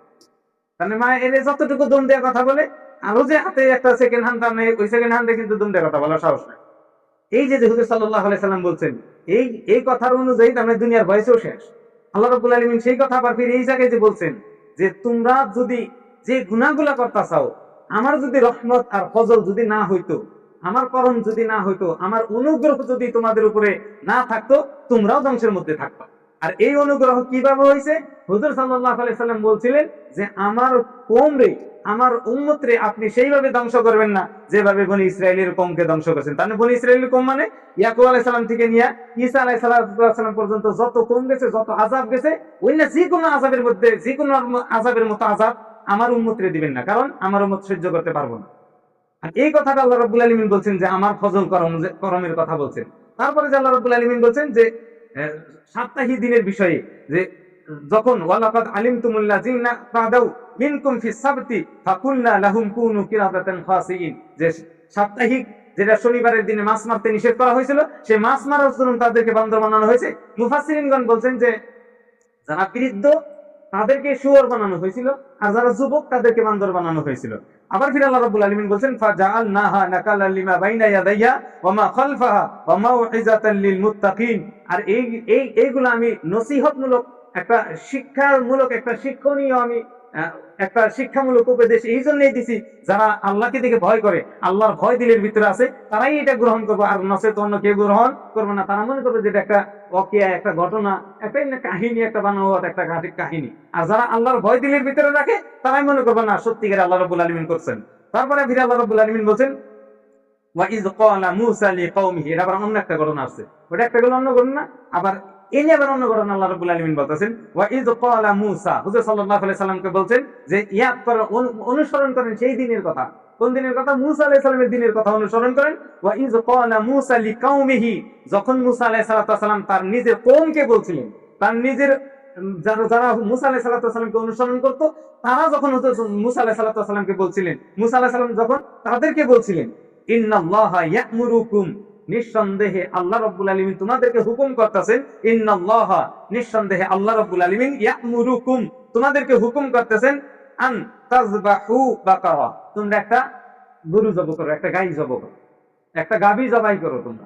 তাহলে মা এর যতটুকু দম দেওয়া কথা বলে, আরো যে হাতে একটা সেকেন্ড হ্যান্ড তার নেই, ওই সেকেন্ড হ্যান্ডে কিন্তু দম দেওয়া কথা বলার সাহস নাই। এই যে হুজুর সাল্লাল্লাহু আলাইহি সাল্লাম বলছেন, এই কথার অনুযায়ী তার মানে দুনিয়ার বয়সেও শেষ। আল্লাহ রাব্বুল আলামিন সেই কথা আবার ফিরে এই জায়গায় যে বলছেন যে তোমরা যদি যে গুনাহগুলা করতে চাও, আমার যদি রহমত আর ফজল যদি না হইতো, আমার করম যদি না হইতো, আমার অনুগ্রহ যদি তোমাদের উপরে না থাকতো, তোমরাও ধ্বংসের মধ্যে থাকতো। আর এই অনুগ্রহ কিভাবে হয়েছে? হুজুর সাল্লাল্লাহু আলাইহি সাল্লাম বলছিলেন যে আমার কওম রে, আমার উম্মত রে আপনি সেইভাবে ধ্বংস করবেন না যেভাবে বনি ইসরায়েলের কওমকে ধ্বংস করেছেন। তাহলে বনি ইসরায়েলের কওম মানে ইয়াকুব আলাইহিস সালাম থেকে নিয়ে ঈসা আলাইহিস সালাম পর্যন্ত যত কওম গেছে, যত আযাব গেছে, ওই না যে কোনো আযাবের মধ্যে, যে কোনো আযাবের মতো আযাব আমার উম্মত রে দিবেন না, কারণ আমার উম্মত সহ্য করতে পারবো না। আর এই কথাটা আল্লাহ রাব্বুল আলামিন বলছেন যে আমার ফজল করমের কথা বলছেন। তারপরে যে আল্লাহ রাব্বুল আলামিন বলছেন যে সাপ্তাহিক দিনের বিষয়ে, যে যখন ওয়ালাকাদ আলিমতুমুল্লাযিনা তাদাউ মিনকুম ফিস সাবতি ফাকুলনা লাহুম কুনু কিরাদাতান খাসিইন, যে সাপ্তাহিক যেটা শনিবারের দিনে মাছ মারতে নিষেধ করা হয়েছিল, সেই মাছ মারার জন্য তাদেরকে বান্দর বানানো হয়েছে। মুফাসসিরিনগণ বলছেন যে যারা বৃদ্ধ তাদেরকে শুয়োর বানানো হয়েছিল, আর যারা যুবক তাদেরকে বান্দর বানানো হয়েছিল। আবার ফির আল্লাহ রাব্বুল আলামিন বলছেন ফাজআলনাহা নাকালাল লিমা বাইনা ইয়াদাইয়া ওয়া মা খালফাহা ওয়া মাউইযাতাল লিল মুত্তাকিন। আর এইগুলো আমি নসিহতমূলক, একটা শিক্ষামূলক, একটা শিক্ষণীয়, আমি একটা শিক্ষামূলক উপদেশ এই জন্যই দিছি, যারা আল্লাহকে দেখে ভয় করে, আল্লাহর ভয় দিলের ভিতরে আছে, তারাই এটা গ্রহণ করবো, আর নচেত অন্য কেউ গ্রহণ করবো না। তারা মনে করবে যেটা একটা ওয়াকিয়া, একটা ঘটনা, একটা কাহিনী, একটা বানোয়াট একটা কাহিনী। আর যারা আল্লাহর ভয় দিলের ভিতরে রাখে, তারাই মনে করবে না সত্যিকার আল্লাহ রাব্বুল আলামিন করছেন। তারপরে ফিরে আল্লাহ রাব্বুল আলামিন বলছেন ওয়া ইয ক্বালা মূসা লিকাওমিহি, এটা আবার অন্য একটা ঘটনা আছে, ওটা একটা অন্য ঘটনা। আবার এই নিয়ে আবার অন্য ঘটনা আল্লাহ রাব্বুল আলামিন বলতেছেন ওয়া ইয ক্বালা মূসা, হুজুর সাল্লাল্লাহু আলাইহি সাল্লামকে বলছেন যে ইয়াদ করেন, অনুসরণ করেন সেই দিনের কথা। কোন দিনের কথা? মূসা আলাইহিস সালামের দিনের কথা অনুসরণ করেন। ওয়া ইয ক্বালা মূসা লিকাওমিহি, যখন মূসা আলাইহিস সালাম তার নিজের কওমকে বলছিলেন, তার নিজের যারা মূসা আলাইহিস সালামকে অনুসরণ করত, তারা যখন মূসা আলাইহিস সালামকে বলছিলেন, মূসা আলাইহিস সালাম যখন তাদেরকে বলছিলেন ইন্নাল্লাহা ইয়া'মুরুকুম, নিঃসন্দেহে আল্লাহ রাব্বুল আলামিন তোমাদেরকে হুকুম করতেছেন, ইন্নাল্লাহা, নিঃসন্দেহে আল্লাহ রাব্বুল আলামিন, ইয়া'মুরুকুম, তোমাদেরকে হুকুম করতেছেন, আন তাযবাহু বাকারা, তোমরা একটা গরু জবাই করো, একটা গাই জবাই করো, একটা গাভী জবাই করো তোমরা।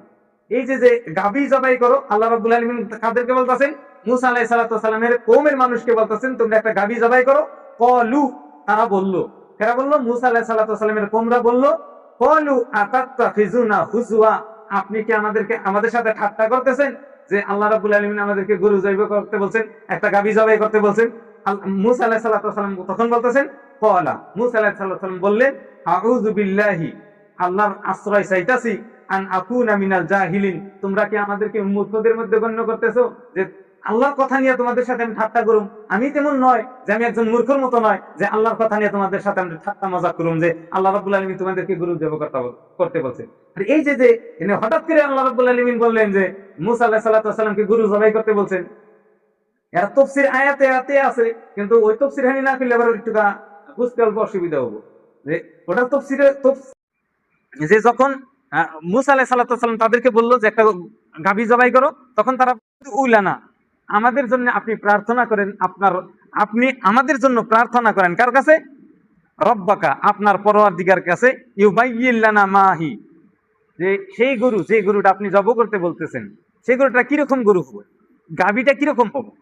এই যে গাভী জবাই করো, আল্লাহ রাব্বুল আলামিন কাদেরকে বলতেছেন? মূসা আলাইহিস সালামের কওমের মানুষকে বলতেছেন তোমরা একটা গাভী জবাই করো। ক্বালু, তারা বলল, কারা বলল? মূসা আলাইহিস সালামের কওমরা বলল, ক্বালু আতাত্তাখিজুনা হুজওয়া, আপনি কি আমাদের সাথে ঠাট্টা করতেছেন যে আল্লাহ রাব্বুল আলামিন আমাদেরকে গরু জবাই করতে বলছেন, একটা গাভী জবাই করতে বলছেন? মূসা আলাইহিস সালাম তখন বলতেছেন, ক্বালা, মূসা আলাইহিস সালাম বললেন, আউযু বিল্লাহি, আল্লাহর আশ্রয় চাইতাছি, আন আকুনা মিনাল জাহিলিন, তোমরা কি আমাদেরকে মূর্খদের মধ্যে গণ্য করতেছো, যে আল্লাহর কথা নিয়ে তোমাদের সাথে আমি ঠাট্টা করুম? আমি তেমন নয় যে আমি একজন মূর্খর মতো নয় যে আল্লাহর কথা নিয়ে তোমাদের সাথে আমি ঠাট্টা মজাক করুম যে আল্লাহ রাব্বুল আলামিন তোমাদেরকে গরু জবাই করতে বলছে। আর এই যে হঠাৎ করে আল্লাহ রাব্বুল আলামিন বললেন যে মূসা আলাইহিস সালামকে গরু জবাই করতে বলছেন, এর তাফসীর আয়াতে আছে, কিন্তু ওই তাফসীর হানি না করলে আবার একটু বুঝতে অল্প অসুবিধা হবো। যে ওটা তাফসীরে যে যখন মূসা আলাইহিস সালাম তাদেরকে বললো যে একটা গাভী জবাই করো, তখন তারা উলানা, আমাদের জন্য আপনি প্রার্থনা করেন, আপনি আমাদের জন্য প্রার্থনা করেন কার কাছে? রব্বাকা, আপনার পরওয়ারদিগার কাছে, ইউবাইয়্যিন লানা মাহি, যে যে গরুটা আপনি জবাই করতে বলতেছেন, সেই গরুটা কিরকম গরু হবে, গাভীটা কিরকম হবে,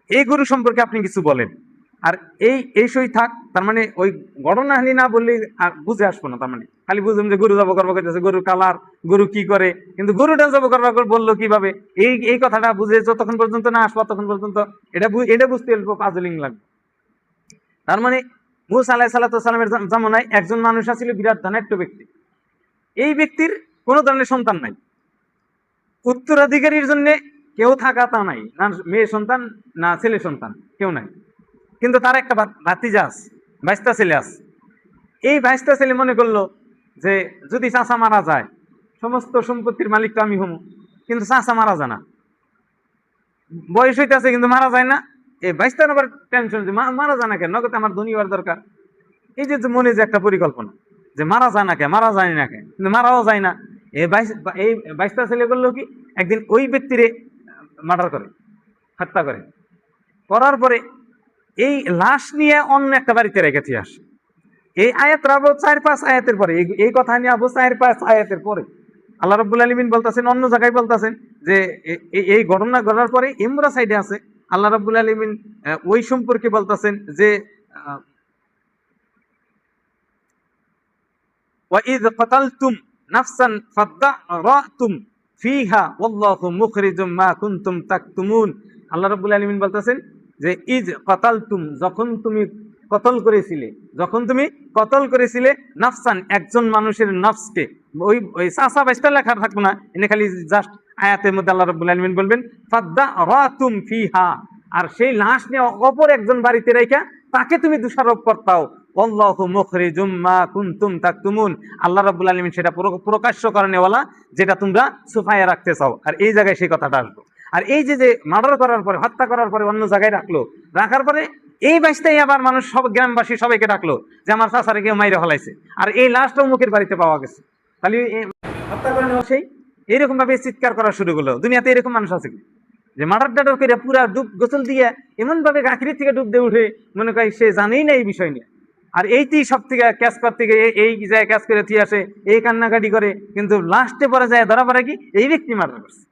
এই গরু সম্পর্কে আপনি কিছু বলেন। আর এই সই থাক, তার মানে ওই ঘটনাহানি না বললে আর বুঝে আসবো না। তার মানে খালি বুঝলাম যে গরু জব করবো করতেছে, গরুর কালার, গরু কি করে, কিন্তু গরুটা জব করবো বললো কিভাবে, এই কথাটা বুঝে যতক্ষণ পর্যন্ত না আসবো ততক্ষণ পর্যন্ত এটা বুঝতে অল্প পাজলিং লাগবে। তার মানে মুসা আলাইহিস সালামের জামানায় একজন মানুষ ছিল বিরাট ধনাঢ্য ব্যক্তি। এই ব্যক্তির কোনো ধরনের সন্তান নাই, উত্তরাধিকারীর জন্য কেউ থাকা তা নাই, না মেয়ে সন্তান না ছেলে সন্তান, কেউ নাই। কিন্তু তার একটা ভাতিজা আছে, বাইশটা ছেলে আছে। এই বাইশটা ছেলে মনে করলো যে যদি চাচা মারা যায় সমস্ত সম্পত্তির মালিক তো আমি হমু, কিন্তু চাচা মারা যায় না, বয়স হইতেছে কিন্তু মারা যায় না। এই বাইশটার আবার টেনশন যে মারা যায় না কেন, নগদ আমার ধনী হওয়ার দরকার। এই যে মনে যে একটা পরিকল্পনা যে মারা যায় না কে, মারা যায় না কে, কিন্তু মারাও যায় না। এই বাইশটা ছেলে করলো কি, একদিন ওই ব্যক্তিরে মার্ডার করে, হত্যা করে, করার পরে এই লাশ নিয়ে অন্য একটা বাড়িতে রেখেছে আসে। এই আয়াত রাবো 4-5 আয়াতের পরে, এই কথা নিয়ে আবো 4-5 আয়াতের পরে আল্লাহ রাব্বুল আলামিন বলতেছেন, অন্য জায়গায় বলতেছেন যে এই ঘটনা ঘটার পরে ইমরা সাইডে আছে আল্লাহ রাব্বুল আলামিন ওই সম্পর্কে বলতেছেন যে ওয়াইদ কাতালতুম নাফসান ফাদারাতুম ফিহা ওয়াল্লাহু মুখরিজুম মা কুনতুম তাকতুমুন। আল্লাহ রাব্বুল আলামিন বলতেছেন যে ইজ কাতালতুম, যখন তুমি কতল করেছিলে নাফসান, একজন মানুষের নফসকে। ওই সাসা বাইশটা লেখা থাকবো না, এনে খালি জাস্ট আয়াতের মধ্যে আল্লাহ রাব্বুল আলামিন বলবেন ফাদারাতুম ফিহা, আর সেই লাশ নিয়ে অপর একজন বাড়িতে রেখা তাকে তুমি দোষারোপ করতাও। আল্লাহু মুখরিজুম মা কুনতুম তাকতুমুন, আল্লাহ রাব্বুল আলামিন সেটা প্রকাশ্য করেনেওয়ালা, যেটা তোমরা ছুপায়ে রাখতে চাও। আর এই জায়গায় সেই কথাটা আসলো। আর এই যে মার্ডার করার পরে, হত্যা করার পরে অন্য জায়গায় রাখার পরে এই বাইশটাই আবার মানুষ সব গ্রামবাসী সবাইকে ডাকলো যে আমার চাচারে কেউ মাইরে ফেলাইছে, আর এই লাশটা মুখের বাড়িতে পাওয়া গেছে। তাহলে হত্যা করে নেওয়া সেই এইরকম ভাবে চিৎকার করা শুরু করলো। দুনিয়াতে এরকম মানুষ আছে কি যে মার্ডার করে পুরা ডুব গোসল দিয়ে এমন ভাবে গাখির থেকে ডুব দিয়ে উঠে মনে করে সে জানেই না এই বিষয় নিয়ে। আর এইতেই সব থেকে ক্যাচ করতে গিয়ে এই জায়গায় ক্যাচ করে থিয়ে আসে, এই কান্নাকাটি করে, কিন্তু লাস্টে পরে যায় ধরা পড়ে কি এই ব্যক্তি মার্ডার করছে।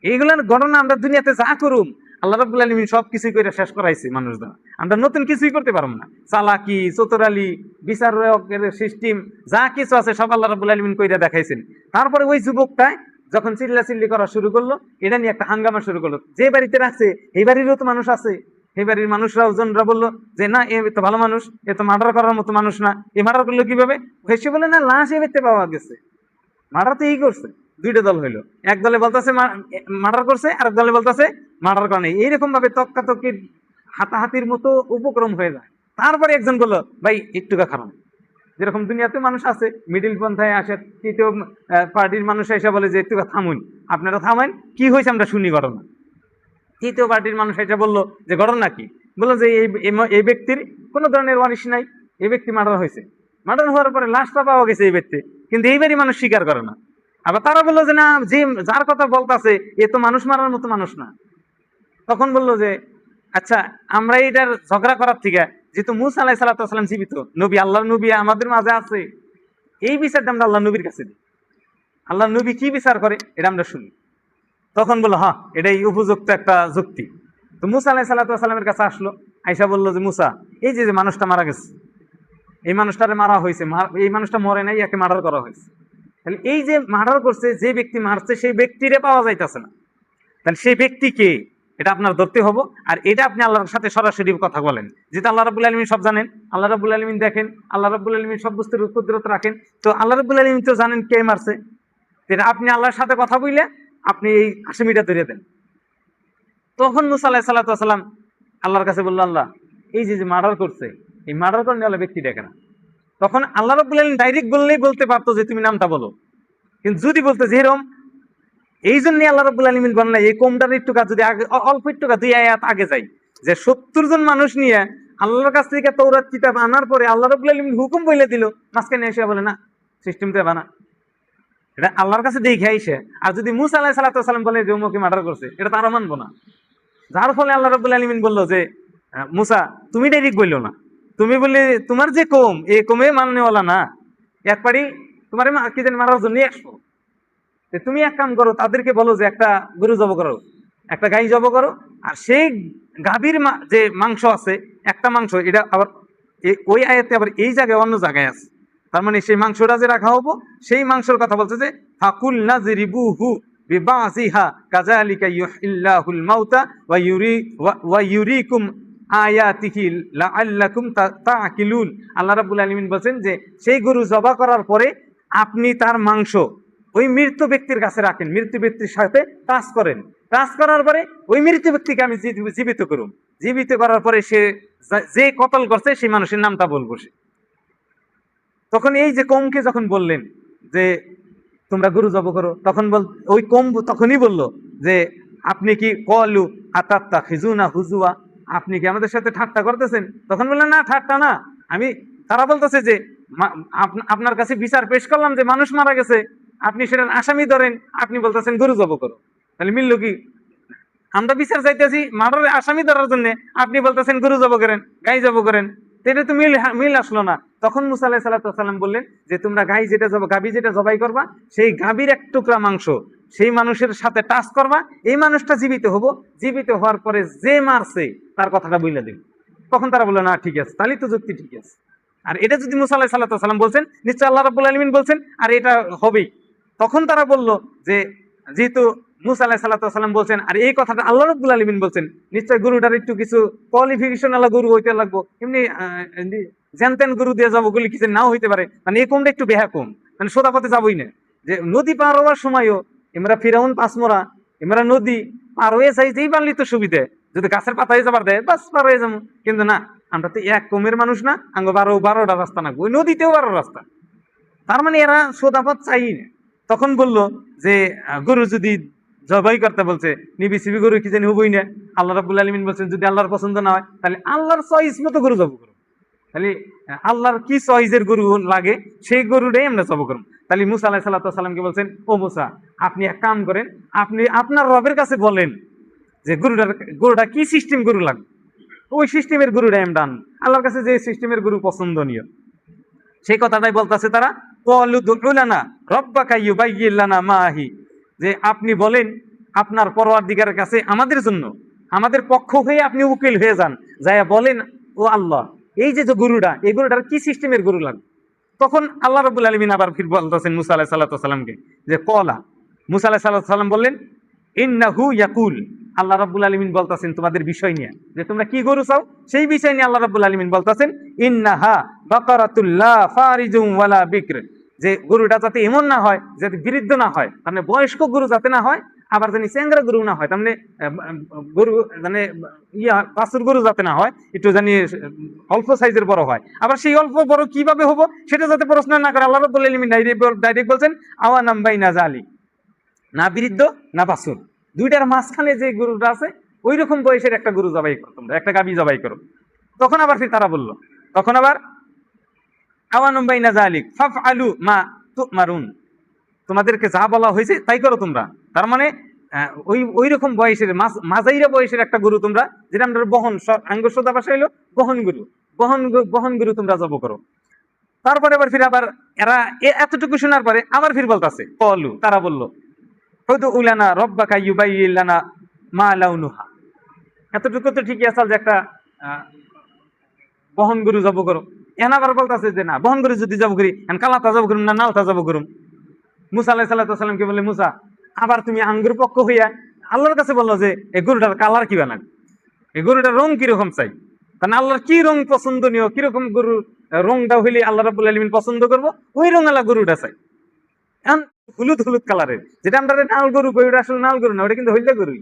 এইগুলোর ঘটনা আমরা দুনিয়াতে যা করুম আল্লাহ রাব্বুল আলামিন সব কিছুই করে শেষ করাইছে মানুষ দ্বারা, আমরা নতুন কিছুই করতে পারবো না। চালাকি, চতুরালি, বিচারকের সিস্টেম যা কিছু আছে সব আল্লাহ রাব্বুল আলামিন কইরা দেখাইছেন। তারপরে ওই যুবকটায় যখন চিল্লাচিল্লি করা শুরু করলো, এটা নিয়ে একটা হাঙ্গামা শুরু করলো। যে বাড়িতে রাখছে এই বাড়িরও তো মানুষ আছে, এই বাড়ির মানুষরাও জনরা বললো যে না এ তো ভালো মানুষ, এ তো মার্ডার করার মতো মানুষ না, এ মার্ডার করলো কিভাবে? সে বলে না লাশ এ বাড়িতে পাওয়া গেছে, মার্ডার তো এই করছে। দুইটা দল হইলো, এক দলে বলতেছে মার্ডার করছে, আর এক দলে বলতেছে মার্ডার করে নাই। এইরকম ভাবে তক্কাতক্কির হাতাহাতির মতো উপক্রম হয়ে যায়। তারপরে একজন বললো ভাই একটুকা খারাপ, যেরকম দুনিয়াতে মানুষ আছে মিডিল পন্থায় আসে, তৃতীয় পার্টির মানুষ এসে বলে যে একটুকা থামুন, আপনারা থামেন, কি হয়েছে আমরা শুনি ঘটনা। তৃতীয় পার্টির মানুষ এসে বললো যে ঘটনা কি, বললো যে এই ব্যক্তির কোনো ধরনের ওয়ারিশ নাই, এই ব্যক্তি মার্ডার হয়েছে, মার্ডার হওয়ার পরে লাশটা পাওয়া গেছে এই ব্যক্তি, কিন্তু এইবারই মানুষ স্বীকার করে না। আবার তারা বললো যে না, যে যার কথা বলতেছে এ তো মানুষ মারার মতো মানুষ না। তখন বললো যে আচ্ছা আমরা এটার ঝগড়া করার থেকে, যেহেতু মুসা আলাইহিস সালাম জীবিত নবী, আল্লাহর নবী আমাদের মাঝে আছে, এই বিচারটা আমরা আল্লাহ নবীর কাছে দিই, আল্লাহ নবী কি বিচার করে এটা আমরা শুনি। তখন বললো হ্যাঁ এটাই উপযুক্ত একটা যুক্তি। তো মুসা আলাইহিস সালামের কাছে আসলো, আইসা বললো যে মুসা, এই যে মানুষটা মারা গেছে, এই মানুষটারে মারা হয়েছে, এই মানুষটা মরে নাই, একে মার্ডার করা হয়েছে। তাহলে এই যে মার্ডার করছে, যে ব্যক্তি মারছে সেই ব্যক্তিরে পাওয়া যাইতেছে না, তাহলে সেই ব্যক্তি কে এটা আপনার ধরতে হবো। আর এটা আপনি আল্লাহর সাথে সরাসরি কথা বলেন, যেটা আল্লাহ রাব্বুল আলামিন সব জানেন, আল্লাহ রাব্বুল আলামিন দেখেন, আল্লাহ রাব্বুল আলামিন সব বস্তুর কুদরত রাখেন। তো আল্লাহ রাব্বুল আলামিন তো জানেন কে মারছে, এটা আপনি আল্লাহর সাথে কথা বললে আপনি এই আসামিটা ধরিয়ে দেন। তখন মুসা আলাইহিস সালাম আল্লাহর কাছে বললো, আল্লাহ এই যে মার্ডার করছে, এই মার্ডার করে নেওয়া ব্যক্তি দেখে না। তখন আল্লাহ রাব্বুল আলামিন ডাইরেক্ট বললেই বলতে পারতো যে তুমি নামটা বলো, কিন্তু যদি বলতে যেরকম, এই জন্য আল্লাহ রাব্বুল আলামিন বলেন এই কমটার একটু যদি আগে অল্প একটু 2 আয়াত আগে যাই, যে 70 জন মানুষ নিয়ে আল্লাহর কাছ থেকে তাওরাত কিতাব আনার পরে আল্লাহ রাব্বুল আলামিন হুকুম বলে দিল, মাঝখানে এসে বলে না সিস্টেমটা বানা, এটা আল্লাহর কাছে দেখে আইসে। আর যদি মুসা আলাইহিস সালাম বলে যে উম্মকে মার্ডার করছে, এটা তারা মানবো না। যার ফলে আল্লাহ রাব্বুল আলামিন বললো যে মুসা তুমি ডাইরেক্ট বললো না, তুমি বললে তোমার যে কম এই কমে মাননেওয়ালা না, একবারই তোমার কি জানি মারার জন্য আসবো। তুমি এক কাম করো, তাদেরকে বলো যে একটা গরু জব করো, একটা গাই জব করো, আর সেই গাভীর যে মাংস আছে, একটা মাংস, এটা আবার ওই আয়াতে আবার এই জায়গায় অন্য জায়গায় আছে। তার মানে সেই মাংসটা যে রাখা হবো, সেই মাংসের কথা বলছে যে ফাকুল নাযরিবুহু বিবাযিহা কাযালিকা ইউহিল্লাহুল মাউতা ওয়া ইউরিকুম আয়াতিহি লাআল্লাকুম তা'কিলুন। আল্লাহ রাব্বুল আলামিন বলেন যে সেই গরু জবাই করার পরে আপনি তার মাংস ওই মৃত ব্যক্তির কাছে রাখেন, মৃত ব্যক্তির সাথে টাচ করেন, টাচ করার পরে ওই মৃত ব্যক্তিকে আমি জীবিত করুন, জীবিত করার পরে সে যে কতল করছে সেই মানুষের নামটা বলবো সে। তখন এই যে কমকে যখন বললেন যে তোমরা গরু জব করো, তখন ওই কম তখনই বললো যে আপনি কি কলু আতাত্তা খিজুনা হুজুয়া, আপনি কি আমাদের সাথে ঠাট্টা করতেছেন? তখন বললেন না, ঠাট্টা না, তারা বলতেছে যে আপনার কাছে বিচার পেশ করলাম যে মানুষ মারা গেছে, আপনি সেটার আসামি ধরেন, আপনি বলতেছেন গরু জব করো, তাহলে মিলল কি? আমরা বিচার চাইতেছি মার্ডারের আসামি ধরার জন্য, আপনি বলতেছেন গরু জব করেন, গাই জব করেন, এটা তো মিল আসলো না। তখন মুসা আলাইহিস সালাম বললেন যে তোমরা গাভী যেটা জবাই করবা, সেই গাভীর এক টুকরা মাংস সেই মানুষের সাথে টাচ করবা, এই মানুষটা জীবিত হবো, জীবিত হওয়ার পরে যে মারছে তার কথাটা বলে দিন। তখন তারা বললো না ঠিক আছে, তাহলে তো যুক্তি ঠিক আছে। আর এটা যদি মুসা আলাইহিস সালাম বলছেন, নিশ্চয় আল্লাহ রাব্বুল আলামিন বলছেন, আর এটা হবেই। তখন তারা বলল যে যেহেতু মুসা আলাইহিস সালাম বলছেন আর এই কথাটা আল্লাহ রাব্বুল আলামিন বলছেন, নিশ্চয় গরুটার একটু কিছু কোয়ালিফিকেশন আলা গরু হইতে লাগবো, এমনি জ্যানতেন গরু দিয়ে যাবো বলে কিছু নাও হইতে পারে, মানে এই কমটা একটু বেহা কম, মানে সোদা পথে যাবোই না। যে নদী পার হওয়ার সময়ও আমরা ফিরাউন পাঁচমরা, আমরা নদী পার হয়ে যাই, যেই বানলি তো সুবিধে, যদি গাছের পাতায় যাবার দেয় বাস পার হয়ে যাবো। কিন্তু না, আমরা তো এক কমের মানুষ না, আঙ্গ 12টা রাস্তা না, ওই নদীতেও 12 রাস্তা। তার মানে এরা সোদাপথ চাই না। তখন বলল যে গরু যদি জবাই করতে বলছে, নিবি সিবি গরু কি জানি হবই না। আল্লাহ রাব্বুল আলামিন বলছেন যদি আল্লাহর পছন্দ না হয় তাহলে আল্লাহর চয়েস মতো গরু জব করো, তাহলে আল্লাহর কি চয়েসের গরু লাগে সেই গরুটাই আমরা জব করব। তাহলে মুসা আলাইহিস সালামকে বলছেন, ও মুসা, আপনি এক কাম করেন, আপনি আপনার রবের কাছে বলেন যে গরুটা কি সিস্টেম গরু লাগবে, ওই সিস্টেমের গরুটাই আমরা আনবো, আল্লাহর কাছে যে সিস্টেমের গরু পছন্দনীয় সেই কথাটাই বলতেছে তারা। ক্বালু দু'উ লানা রাব্বাকা ইউবাইয়্যিন লানা মা হি, যে আপনি বলেন আপনার পরওয়ারদিগারের কাছে আমাদের জন্য, আমাদের পক্ষ হয়ে আপনি উকিল হয়ে যান, যায়া বলেন ও আল্লাহ এই যে গরুটা, এই গরুটার কি সিস্টেমের গরু লাগবে। তখন আল্লাহ রাব্বুল আলামিন আবার ফির বলতেছেন মুসা আলাইহিস সালামকে যে কলা, মুসা আলাইহিস সালাম বললেন ইন্নাহু ইয়াকুল, আল্লাহ রাব্বুল আলামিন বলতেছেন তোমাদের বিষয় নিয়ে, যে তোমরা কি গরু চাও সেই বিষয় নিয়ে আল্লাহ রাব্বুল আলামিন বলতেছেন ইন্নাহা বাকারাতুল লা ফারিজুম ওয়ালা বিকর, যে গরুটা যাতে এমন না হয়, যাতে বৃদ্ধ না হয়, মানে বয়স্ক গরু যাতে না হয়, আবার জানি চ্যাংরা গরু না হয়, তার মানে গরু মানে বাছুর গরু যাতে না হয়, একটু জানি অল্প সাইজের বড় হয়, আবার সেই অল্প বড় কিভাবে হবো সেটা যাতে প্রশ্ন না করে আল্লাহ রাব্বুল আলামিন ডাইরেক্ট বলছেন আওয়ানাম বাইনা জালি, না বৃদ্ধ না বাছুর, দুইটার মাঝখানে যে গরুটা আছে ওই রকম বয়সের একটা গরু জবাই করো, তোমরা একটা গাভী জবাই করো। তখন আবার ফির তারা বলল, তখন আবার আওয়ানুম বাইনা যালিক ফাফআলু মা তুমারুন, তোমাদেরকে যা বলা হয়েছে তাই করো তোমরা। তার মানে ওই রকম বয়সের মাঝাইরা বয়সের একটা গরু তোমরা, যেটা আমরা বহন আঙ্গ সোদা ভাষা হইলো বহন গরু তোমরা জব করো। তারপরে আবার ফির আবার এরা এতটুকু শোনার পরে আবার ফির বলতাছে কলু, তারা বললো হয়তো উলানা রব্বাকা ইউবাইয়্যিন লানা মা লাউনুহা, এতটুকু তো ঠিকই আছে যে একটা বহন গরু জব করো। এখন আবার বলতেছে যে না, বহন গরু যদি জব করি এখন কালাতা জব করুম না নালতা জব করুম। মুসা আলাইহিস সালামকে বলে মুসা আবার তুমি আঙ্গুর পক্ষ হইয়া আল্লাহর কাছে বললো যে এই গরুটার কালার কি বানাবে, এই গরুটার রং কিরকম চাই, কারণ আল্লাহর কি রং পছন্দনীয়, কিরকম গরুর রংটা হইলে আল্লাহ রাব্বুল আলামিন পছন্দ করবো, ওই রং আলা গরুটা চাই। এখন হলুদ কালারের যেটা আমরা নাল গরু কই, ওটা আসলে নাল গরু না, ওটা কিন্তু হলদা গরুই,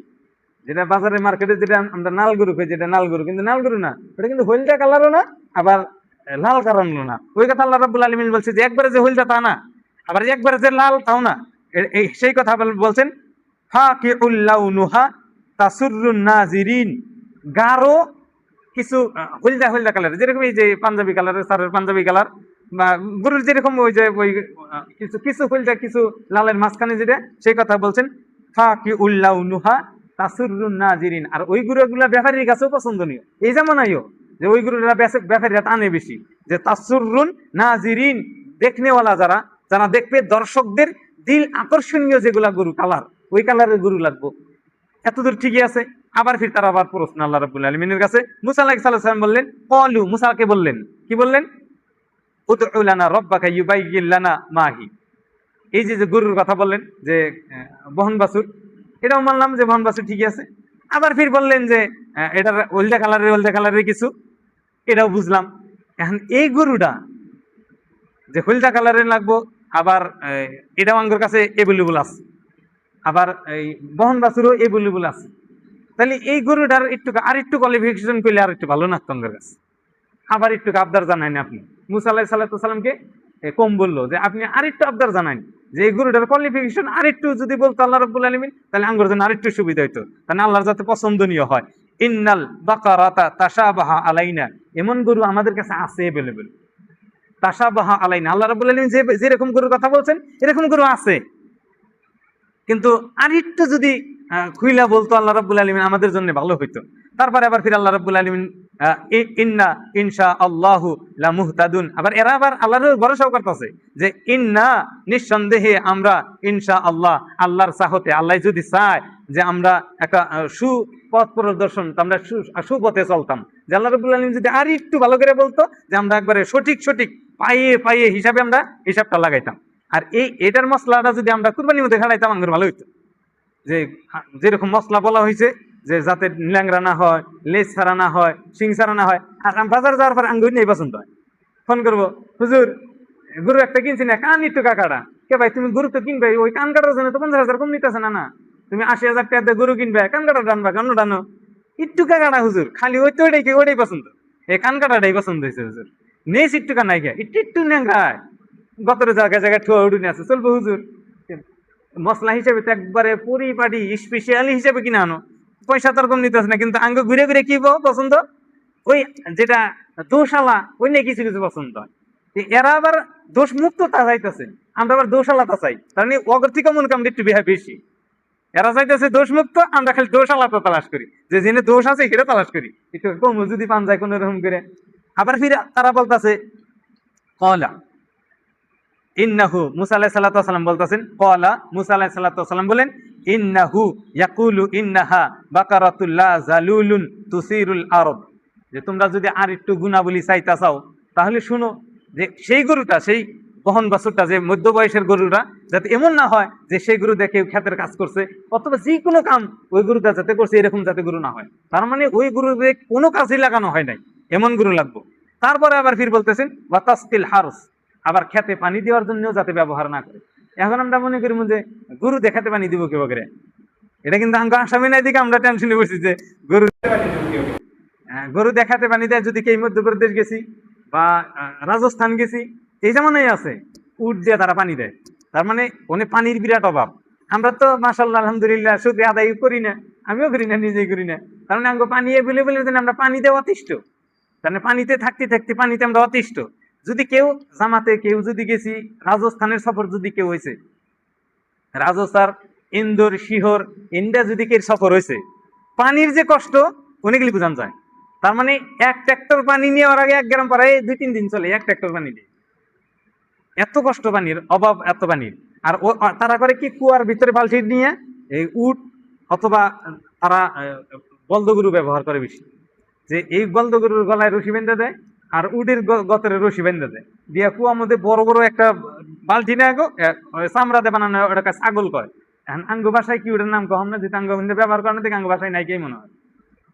যেটা বাজারে মার্কেটে যেটা আমরা নাল গরু কই, যেটা নাল গরু কিন্তু নাল গরু না, ওটা কিন্তু হলদা কালারও না আবার লাল কালারও না। ওই কথা আল্লাহ রাব্বুল আলামিন বলছে যে একবারে যে হলদা তা না, আবার একবারে যে লাল তাও না, সেই কথা বলছেন ফাকিউল লাউনুহা তাসুররুন নাজিরিন, গাঢ় কিছু হলদা কালার, যেরকম এই যে পাঞ্জাবি কালারের সারের পাঞ্জাবি কালার, বা গরুর যেরকম ওই যে ওই কিছু হলদা কিছু লালের মাঝখানে যেটা, সেই কথা বলছেন ফাকিউল লাউনুহা তাসুররুন নাজিরিন। আর ওই গরুগুলা ব্যাপারীর কাছেও পছন্দনীয়, এই যেমন আইও যে ওই গরুরা ব্যাপারীরা টানে বেশি, যে তাসুররুন নাজিরিন, দেখনেওয়ালা যারা যারা দেখবে, দর্শকদের দিল আকর্ষণীয় যেগুলা গরু কালার, ওই কালারের গরু লাগবো। এতদূর ঠিকই আছে। আবার ফির তারা আবার প্রশ্ন আল্লাহ রাব্বুল আলামিনের কাছে। মুসা আলাইহিস সালাম বললেন, ক্বালু, মুসাকে বললেন, কি বললেন? উদউ লানা রাব্বাকা ইউবাইয়িন লানা মা হি। এই যে যে গরুর কথা বললেন যে বহন বাছুর, এটাও মানলাম যে বহন বাছুর ঠিকই আছে। আবার ফির বললেন যে এটার হলদে কালারের কিছু, এটাও বুঝলাম। এখন এই গরুটা যে হলদা কালারের লাগবো, আবার এটাও আঙ্গুর কাছে এভেলেবল আছে, আবার এই বহন বাছুরও এভেলেবল আছে। তাহলে এই গরুটার একটু কোয়ালিফিকেশন করলে আর একটু ভালো না তোমাদের কাছে। আবার একটু আবদার জানাইনি আপনি। মুসা আলাইহিস সালামকে কম বললো যে আপনি আরেকটু আবদার জানাইন যে এই গরুটার কোয়ালিফিকেশন আরেকটু যদি বলতো আল্লাহ রাব্বুল আলামিন, তাহলে আঙ্গুর জন্য আরেকটু সুবিধা হইতো, তাহলে আল্লাহর যাতে পছন্দনীয় হয়। ইন্নাল বাকারাতা তাশাবাহা আলাইনা, এমন গরু আমাদের কাছে আছে अवेलेबल। তাশাবাহা আলাইনা, আল্লাহ রাব্বুল আলামিন যেরকম গরুর কথা বলছেন এরকম গরু আছে, কিন্তু আরেকটু যদি খুইলা বলতো আল্লাহ রাব্বুল আলামিন আমাদের জন্য ভালো হইতো। তারপরে আবার ফির আল্লাহ রাব্বুল আলামিন ইন্না ইনশা আল্লাহু লা মুহতাদুন, আবার এরা আবার আল্লাহর ভরসাও করতেছে যে ইন্না, নিঃসন্দেহে আমরা, ইনশা আল্লাহ, আল্লাহর চাহতে, আল্লাহ যদি চায় যে আমরা একটা সুপথ প্রদর্শন, আমরা সুপথে চলতাম, যে আল্লাহ রাব্বুল আলামিন যদি আর একটু ভালো করে বলতো যে আমরা একবারে সঠিক পাইয়ে হিসাবে আমরা হিসাবটা লাগাইতাম। আর এটার মশলাটা যদি আমরা কুরবানির মধ্যে খাড়াইতাম আমাদের ভালো হইতো। যে যেরকম মশলা বলা হয়েছে যে যাতে ল্যাংরা না হয়, লেজ ছাড়া না হয়, শিং ছাড়া না হয়। আর বাজার যাওয়ার পর আঙ্গুর নেই পছন্দ হয়, ফোন করবো, হুজুর গরু একটা কিনছি না, কান একটু কাকাটা। কে ভাই তুমি গরু তো কিনবে, ওই কান কাটার জন্য তো 50,000 কম নিতেছে না। না, তুমি 80,000 টাকা দিয়ে গরু কিনবে, কান কাটা টানবা, কেন টানো? একটু কাকাটা হুজুর, খালি ওই তো ওইটাই পছন্দ, এই কান কাটাটাই পছন্দ হয়েছে হুজুর। নেই একটু কানাই গে, একটু ন্যাংরায় গতরে জায়গায় ঠুয়া উঠুনি আছে, চলবো হুজুর। মশলা হিসেবে তো একবারে পরিপাটি স্পেশালি হিসেবে কিনে আনো, পয়সা তো কম নিতেছে না, কিন্তু আঙ্গ ঘুরে ঘুরে কি পছন্দ, ওই যেটা দোষালা ওই নিয়ে কিছু কিছু পছন্দ হয়। এরা আবার দোষ মুক্ত তা চাইতেছে, আমরা আবার দোষালা তা চাই, তার মানে অগর থেকে মনে কম একটু বেশি। এরা চাইতেছে দোষ মুক্ত, আমরা খালি দোষালাতা তালাশ করি, যে জেনে দোষ আছে সেটা তালাশ করি, একটু কম যদি পান যায় কোন রকম করে। আবার ফিরে তারা বলতেছে কলা ইন্নাহু, মুসা আলাইহিস সালাতু ওয়াস সালাম বলতেছেন, ক্বালা, মুসা আলাইহিস সালাতু ওয়াস সালাম বলেন, ইন্নাহু ইয়াকুলু ইন্নাহা বাকারাতুল লা জালুলুন তুসিরুল আরদ, যে তোমরা যদি আর একটু গুণাবলী চাইতা চাও তাহলে শুনো, যে সেই গরুটা, সেই বহন বাছুরটা, যে মধ্য বয়সের গরুটা, যাতে এমন না হয় যে সেই গরু দেখে ক্ষেতের কাজ করছে অথবা যে কোনো কাম ওই গরুটা যাতে করছে, এরকম যাতে গরু না হয়। তার মানে ওই গরুতে কোনো কাজই লাগানো হয় নাই, এমন গরু লাগবো। তারপরে আবার ফির বলতেছেন ওয়াতাসকিল হারস, আবার খেতে পানি দেওয়ার জন্য যাতে ব্যবহার না করে। এখন আমরা মনে করি যে গরু দেখাতে পানি দিব কেউ করে, এটা কিন্তু আসামি নাই দিকে আমরা টেনশনে বসছি যে গরু দেখাতে পানি দেয়। যদি কেউ মধ্যপ্রদেশ গেছি বা রাজস্থান গেছি, এই জামানাই আছে উট দিয়ে তারা পানি দেয়, তার মানে অনেক পানির বিরাট অভাব। আমরা তো মাশাআল্লাহ আলহামদুলিল্লাহ শুকরিয়া আদায় করি না, আমিও করি না, নিজেই করি না, কারণ আমরা পানি এভেলেবল, আমরা পানি দেওয়া অতিষ্ঠ, তার মানে পানিতে থাকতে পানিতে আমরা অতিষ্ঠ। যদি কেউ জামাতে কেউ যদি গেছি, রাজস্থানের সফর যদি কেউ হয়েছে, রাজস্থান, ইন্দোর, শিহর, ইন্ডিয়া যদি কেউ সফর হয়েছে, পানির যে কষ্ট অনেকগুলি বোঝান যায়। তার মানে এক ট্রাক্টর পানি নেওয়ার আগে 1 গ্রাম পাড়ায় 2-3 দিন চলে, এক ট্রাক্টর পানি দিয়ে, এত কষ্ট পানির অভাব, এত পানির। আর তারা করে কি, কুয়ার ভিতরে বালতি নিয়ে এই উট অথবা তারা বলদগরু ব্যবহার করে বেশি, যে এই বলদগরুর গলায় রশি বেঁধে দেয় আর উটের গতরে রশি বেঁধে দেয়, দিয়া কুয়ার মধ্যে বড় বড় একটা বালতি নেয় গো, চামড়াতে বানানো, ওটাকে ছাগল কয়। এখন আঙ্গ ভাষায় কি ওটার নাম কম না, যেটা আঙ্গ ব্যবহার করার দিকে আঙ্গ ভাষায় নাই, কেই মনে হয়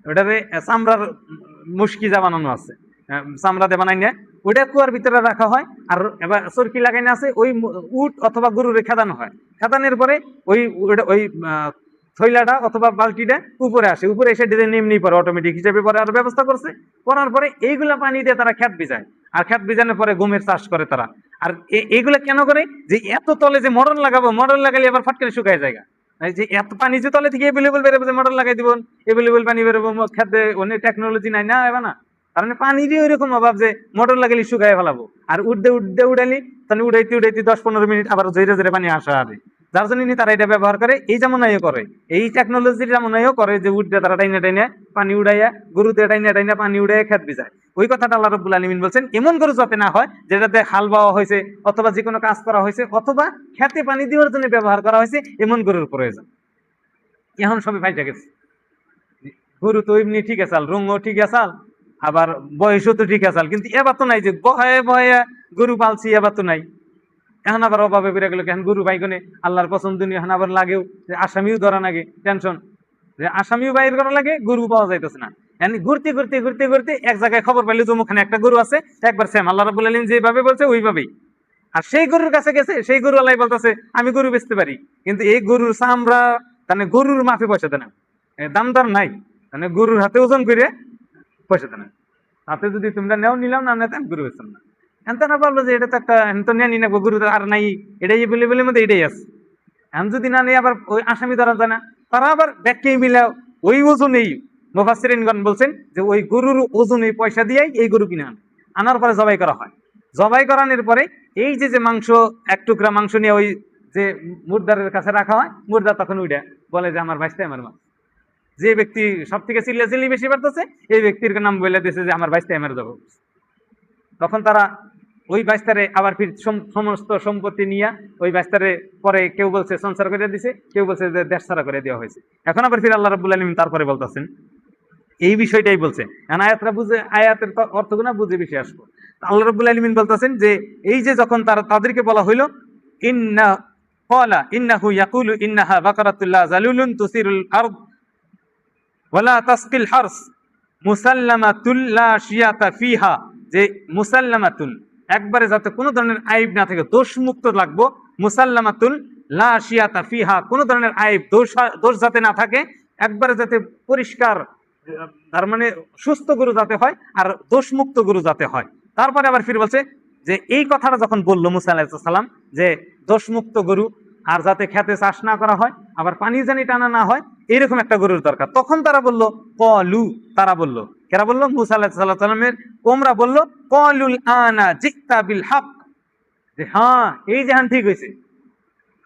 ওটাতে চামড়ার মুশকিজা বানানো আছে, চামড়াতে বানাই নেয়, ওইটা কুয়ার ভিতরে রাখা হয়। আর এবার চরকি লাগাইনে আছে, ওই উট অথবা গরুরে খেদানো হয়, খেদানোর পরে ওই থৈলাটা অথবা বালতিটা উপরে আসে, উপরে এসে এমনি পরে অটোমেটিক হিসেবে পরে আর ব্যবস্থা করছে, করার পরে এইগুলা পানি দিয়ে তারা খেত ভিজায়, আর খেত ভিজানোর পরে গমের চাষ করে তারা। আর এইগুলা কেন করে, যে এত তলে যে মডার্ন লাগাবো, মডার্ন লাগালে আবার ফট করে শুকায় জায়গা, যে এত পানি যে তলে থেকে এভেলেবল বেরোবে, যে মডার্ন লাগাই দিব, এভেলেবল পানি বেরোবো, খেতে অনেক টেকনোলজি নাই না, এবার না, কারণ পানি দিয়ে ওইরকম অভাব যে মোটর লাগালে শুকায় ফেলাবো। আর উঠতে উঠালি তাহলে উঠাইতে 10-15 মিনিট আবার জেরে পানি আসা হবে, যার জন্য তারা এটা ব্যবহার করে। এই যেমনও করে, এই টেকনোলজির যেমনও করে, যে উঠ দিয়ে তারা টাইনা পানি উড়াইয়া, গরুতে টাইনা পানি উড়াইয়া খেত ভিজায়। ওই কথাটা আল্লাহ রাব্বুল আলামিন বলছেন, এমন গরু যাতে না হয় যেটাতে হাল বাওয়া হয়েছে অথবা যে কোনো কাজ করা হয়েছে অথবা খেতে পানি দেওয়ার জন্য ব্যবহার করা হয়েছে, এমন গরুর প্রয়োজন। এখন সবই ফাইটা গেছে, গরু তো এমনি ঠিক আছে, রঙও ঠিক আছে, আবার বয়সও তো ঠিক আছে, কিন্তু এবার তো নাই যে বয়ে বয়ে গরু পালছি, এবার তো নাই। এখন আবার অভাবে বেড়ে গেল, এখন গরু বাইগনে আল্লাহর পছন্দ নিয়ে এখন আবার লাগেও যে আসামিও ধরা লাগে, টেনশন যে আসামিও বাইর করা লাগে, গরু পাওয়া যাইতেছে না। ঘুরতে ঘুরতে ঘুরতে ঘুরতে এক জায়গায় খবর পাইলে যে ওখানে একটা গরু আছে, একবার সেম আল্লাহ রাব্বুল আলামিন যেভাবে বলছে ওইভাবেই। আর সেই গরুর কাছে গেছে, সেই গরু আল্লাহ বলতেছে আমি গরু বেচতে পারি, কিন্তু এই গরুর চামড়া মানে গরুর মাফে পয়সা দেন, দাম দর নাই, মানে গরুর হাতে ওজন করে পয়সা দেন। হাতে যদি তোমরা নেও নিলাম, না নেতে আমি গরু বেচতাম না। এখন তারা বললো যে এটা তো একটা তো নেনি না, গরু আর নাই, এটাই বলে বলে মধ্যে এটাই আছে। এখন যদি না নেই আবার ওই আসামি ধরা যায় না, তারা আবার ব্যাগকে মিলা ওই ওজনেই মুফাসসিরিনগণ বলছেন যে ওই গরুর ওজনে পয়সা দিয়েই এই গরু কিনে আনার পরে জবাই করা হয়। জবাই করানোর পরে এই যে যে মাংস, এক টুকরা মাংস নিয়ে ওই যে মুর্দারের কাছে রাখা হয়, মুর্দার তখন ওইটা বলে যে আমার ভাইস্তে আমার মা। যে ব্যক্তি সব থেকে চিল্লাচিল্লি বেশি বাড়তেছে, এই ব্যক্তির নাম বলে দিয়েছে যে আমার ভাইস্তে আমার যাব। তখন তারা ওই বাইস্তারে আবার ফির সমস্ত সম্পত্তি নিয়ে ওই বাইস্তারে পরে কেউ বলছে সংসার করে দিছে, কেউ বলছে যে দেশ ছাড়া করে দেওয়া হয়েছে। এখন আবার ফির আল্লাহ রাব্বুল আলামিন তারপরে বলতেছেন এই বিষয়টাই বলছে। এখন আয়াতটা বুঝে, আয়াতের অর্থগুলো বুঝে বেশি আসবো। আল্লাহ রাব্বুল আলামিন বলতেছেন যে এই যে যখন তাদেরকে বলা হইলো ইন্না ক্বালা ইন্নাহু ইয়াকুলু ইন্নাহা বাকারাতুল্লাহ যালুলুন তুসিরুল আরদ ওয়ালা তাসকিল হারস মুসাল্লামাতুল লা শিয়াতা ফিহা, যে মুসাল্লামাতুন একবারে যাতে কোনো ধরনের আইব না থাকে, দোষমুক্ত লাগবো। মুসাল্লামাতুল লা শিয়াতা ফিহা, কোনো ধরনের আইব দোষ যাতে না থাকে, একবারে যাতে পরিষ্কার, তার মানে সুস্থ গরু যাতে হয় আর দোষমুক্ত গরু যাতে হয়। তারপরে আবার ফিরে বলছে যে এই কথাটা যখন বললো মুসা আলাইহিস সালাম যে দোষমুক্ত গরু আর যাতে খেতে চাষ না করা হয়, আবার পানি জানি টানা না হয়, এইরকম একটা গরুর দরকার। তখন তারা বলল কলু, তারা বলল, কেরা বললো? মুসা আলাইহিস সালামের কোমরা বলল কলুল আনা জিতা বিল হক, যে হ্যাঁ এই যে ঠিক হয়েছে,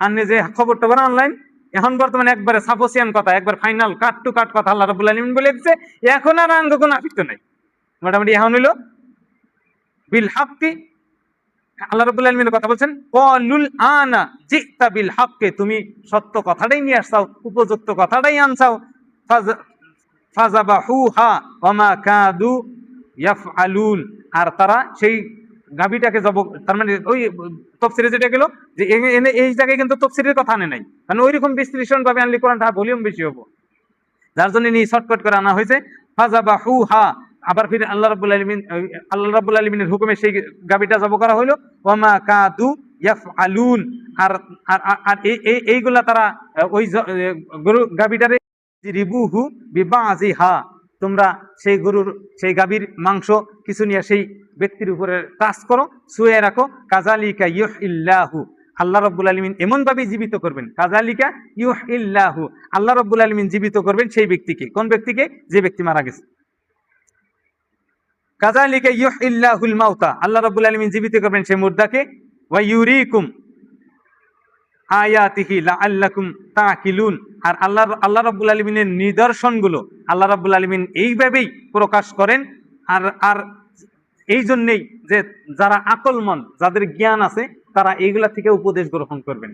আপনি যে খবরটা বলেন অনলাইন, এখন বর্তমানে একবারে সাপোসিয়ান কথা, একবার ফাইনাল কাট টু কাট কথা আল্লাহ রাব্বুল আলামিন বলে দিচ্ছে। এখন আর আঙ্গ কোনো আফিত্ব নাই, মোটামুটি এখন হইল বিল হাক্কি। আল্লাহ রাব্বুল আলামিনের কথা বলছেন কলুল আনা জিতা বিল হাক্কি, তুমি সত্য কথাটাই নিয়ে আসছাও, উপযুক্ত কথাটাই আনছাও। ফাযাবাহুহা ওয়া মা কাদু ইয়াফআলুন, আর তারা সেই গাভীটাকে জব, তার মানে ওই তাফসীরে যেটা গেল যে এই জায়গায় কিন্তু তাফসীরের কথা আনে নাই, মানে ওইরকম বিশ্লেষণ ভাবে আনলে কোরআনটা ভলিউম বেশি হবো, যার জন্য নিয়ে শর্টকাট করে আনা হয়েছে ফাযাবাহুহা। আবার ফিরে আল্লাহ রাব্বুল আলামিনের হুকুমে সেই গাভীটা জব করা হলো। ওয়া মা কাদু ইয়াফআলুন, আর আর এইগুলা তারা ওই গরু গাভীটারে রিবুহু বিবাযিহা, তোমরা সেই গরুর সেই গাভীর মাংস কিছু নিয়ে সেই ব্যক্তির উপরে টাচ করো, শুয়ে রাখো। কাযালিকা ইউহিল্লাহু, আল্লাহ রাব্বুল আলামিন এমন ভাবে জীবিত করবেন। কাযালিকা ইউহিল্লাহু, আল্লাহ রাব্বুল আলামিন জীবিত করবেন সেই ব্যক্তিকে। কোন ব্যক্তিকে? যে ব্যক্তি মারা গেছে। কাযালিকা ইউহিল্লাহুল মাউতা, আল্লাহ রাব্বুল আলামিন জীবিত করবেন সেই মুর্দাকে। ওয়া ইউরিকুম আয়াতিহি লাআল্লাকুম তাকিলুন, আর আল্লাহ রাব্বুল আলামিনের নিদর্শনগুলো আল্লাহ রাব্বুল আলামিন এইভাবেই প্রকাশ করেন। আর আর এই জন্যেই যে যারা আকলমন, যাদের জ্ঞান আছে, তারা এইগুলা থেকে উপদেশ গ্রহণ করবেন।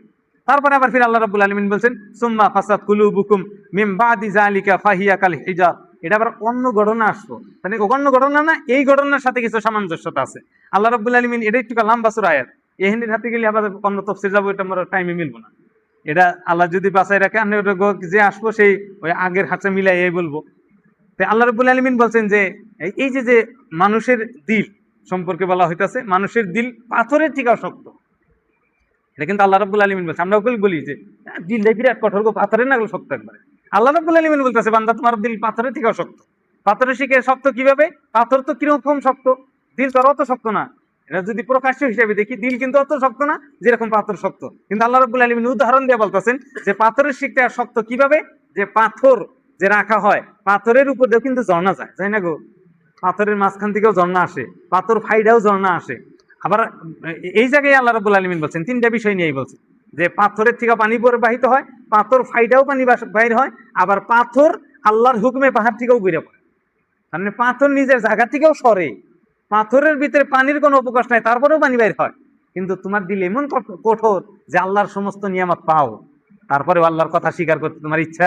তারপরে আবার ফির আল্লাহ রাব্বুল আলামিন বলছেন সুম্মা ফাসাদ কুলুবুকুম মিন বাদি যালিকা ফাহিয়া কাল হিজার, এটা আবার অন্য ঘটনা আসলো, মানে অন্য ঘটনা না, এই ঘটনার সাথে কিছু সামঞ্জস্যতা আছে। আল্লাহ রাব্বুল আলামিন, এটা একটু লম্বা সূরা আয়াত, এখানের হাতে গেলে আবার অন্য তাফসীর যাবো, এটা আমার টাইমে মিলবো না। এটা আল্লাহ যদি বাঁচাই রাখে, আমি যে আসবো সেই ওই আগের হাতে মিলাই এই বলবো। আল্লাহ রাব্বুল আলামিন বলছেন যে এই যে যে মানুষের দিল সম্পর্কে বলা হইতাছে, মানুষের দিল পাথরের থেকেও শক্ত। এটা কিন্তু আল্লাহ রাব্বুল আলামিন বলছে। আমরা ওগুলো বলি যে দিলটা বিরাট কঠোর, পাথরের না শক্ত একবারে। আল্লাহ রাব্বুল আলামিন বলতেছে বান্দা তোমার দিল পাথরের থেকেও শক্ত। পাথরের শিখে শক্ত কিভাবে? পাথর তো কিরকম শক্ত, দিল তো অত শক্ত না। এটা যদি প্রকাশ্য হিসেবে দেখি, দিল কিন্তু অত শক্ত না যেরকম পাথর শক্ত। কিন্তু আল্লাহ রাব্বুল আলামিন উদাহরণ দিয়ে বলতেছেন যে পাথরের শিখতে শক্ত কিভাবে, যে পাথর যে রাখা হয়, পাথরের উপর দিয়েও কিন্তু ঝর্ণা যায়, তাই না গো? পাথরের মাঝখান থেকেও ঝর্ণা আসে, পাথর ফাইডাও ঝর্ণা আসে। আবার এই জায়গায় আল্লাহ রাব্বুল আলামিন বলছেন তিনটা বিষয় নিয়েই বলছেন, যে পাথরের থেকে পানি প্রবাহিত হয়, পাথর ফাইডাও পানি বাইর হয়, আবার পাথর আল্লাহর হুকুমে পাহাড় থেকেও ঘুরে পড়ে। মানে পাথর নিজের জায়গা থেকেও সরে, পাথরের ভিতরে পানির কোনো অবকাশ নাই, তারপরেও পানি বাইর হয়। কিন্তু তোমার দিল এমন কঠোর যে আল্লাহর সমস্ত নিয়ামত পাও, তারপরেও আল্লাহর কথা স্বীকার করতে তোমার ইচ্ছা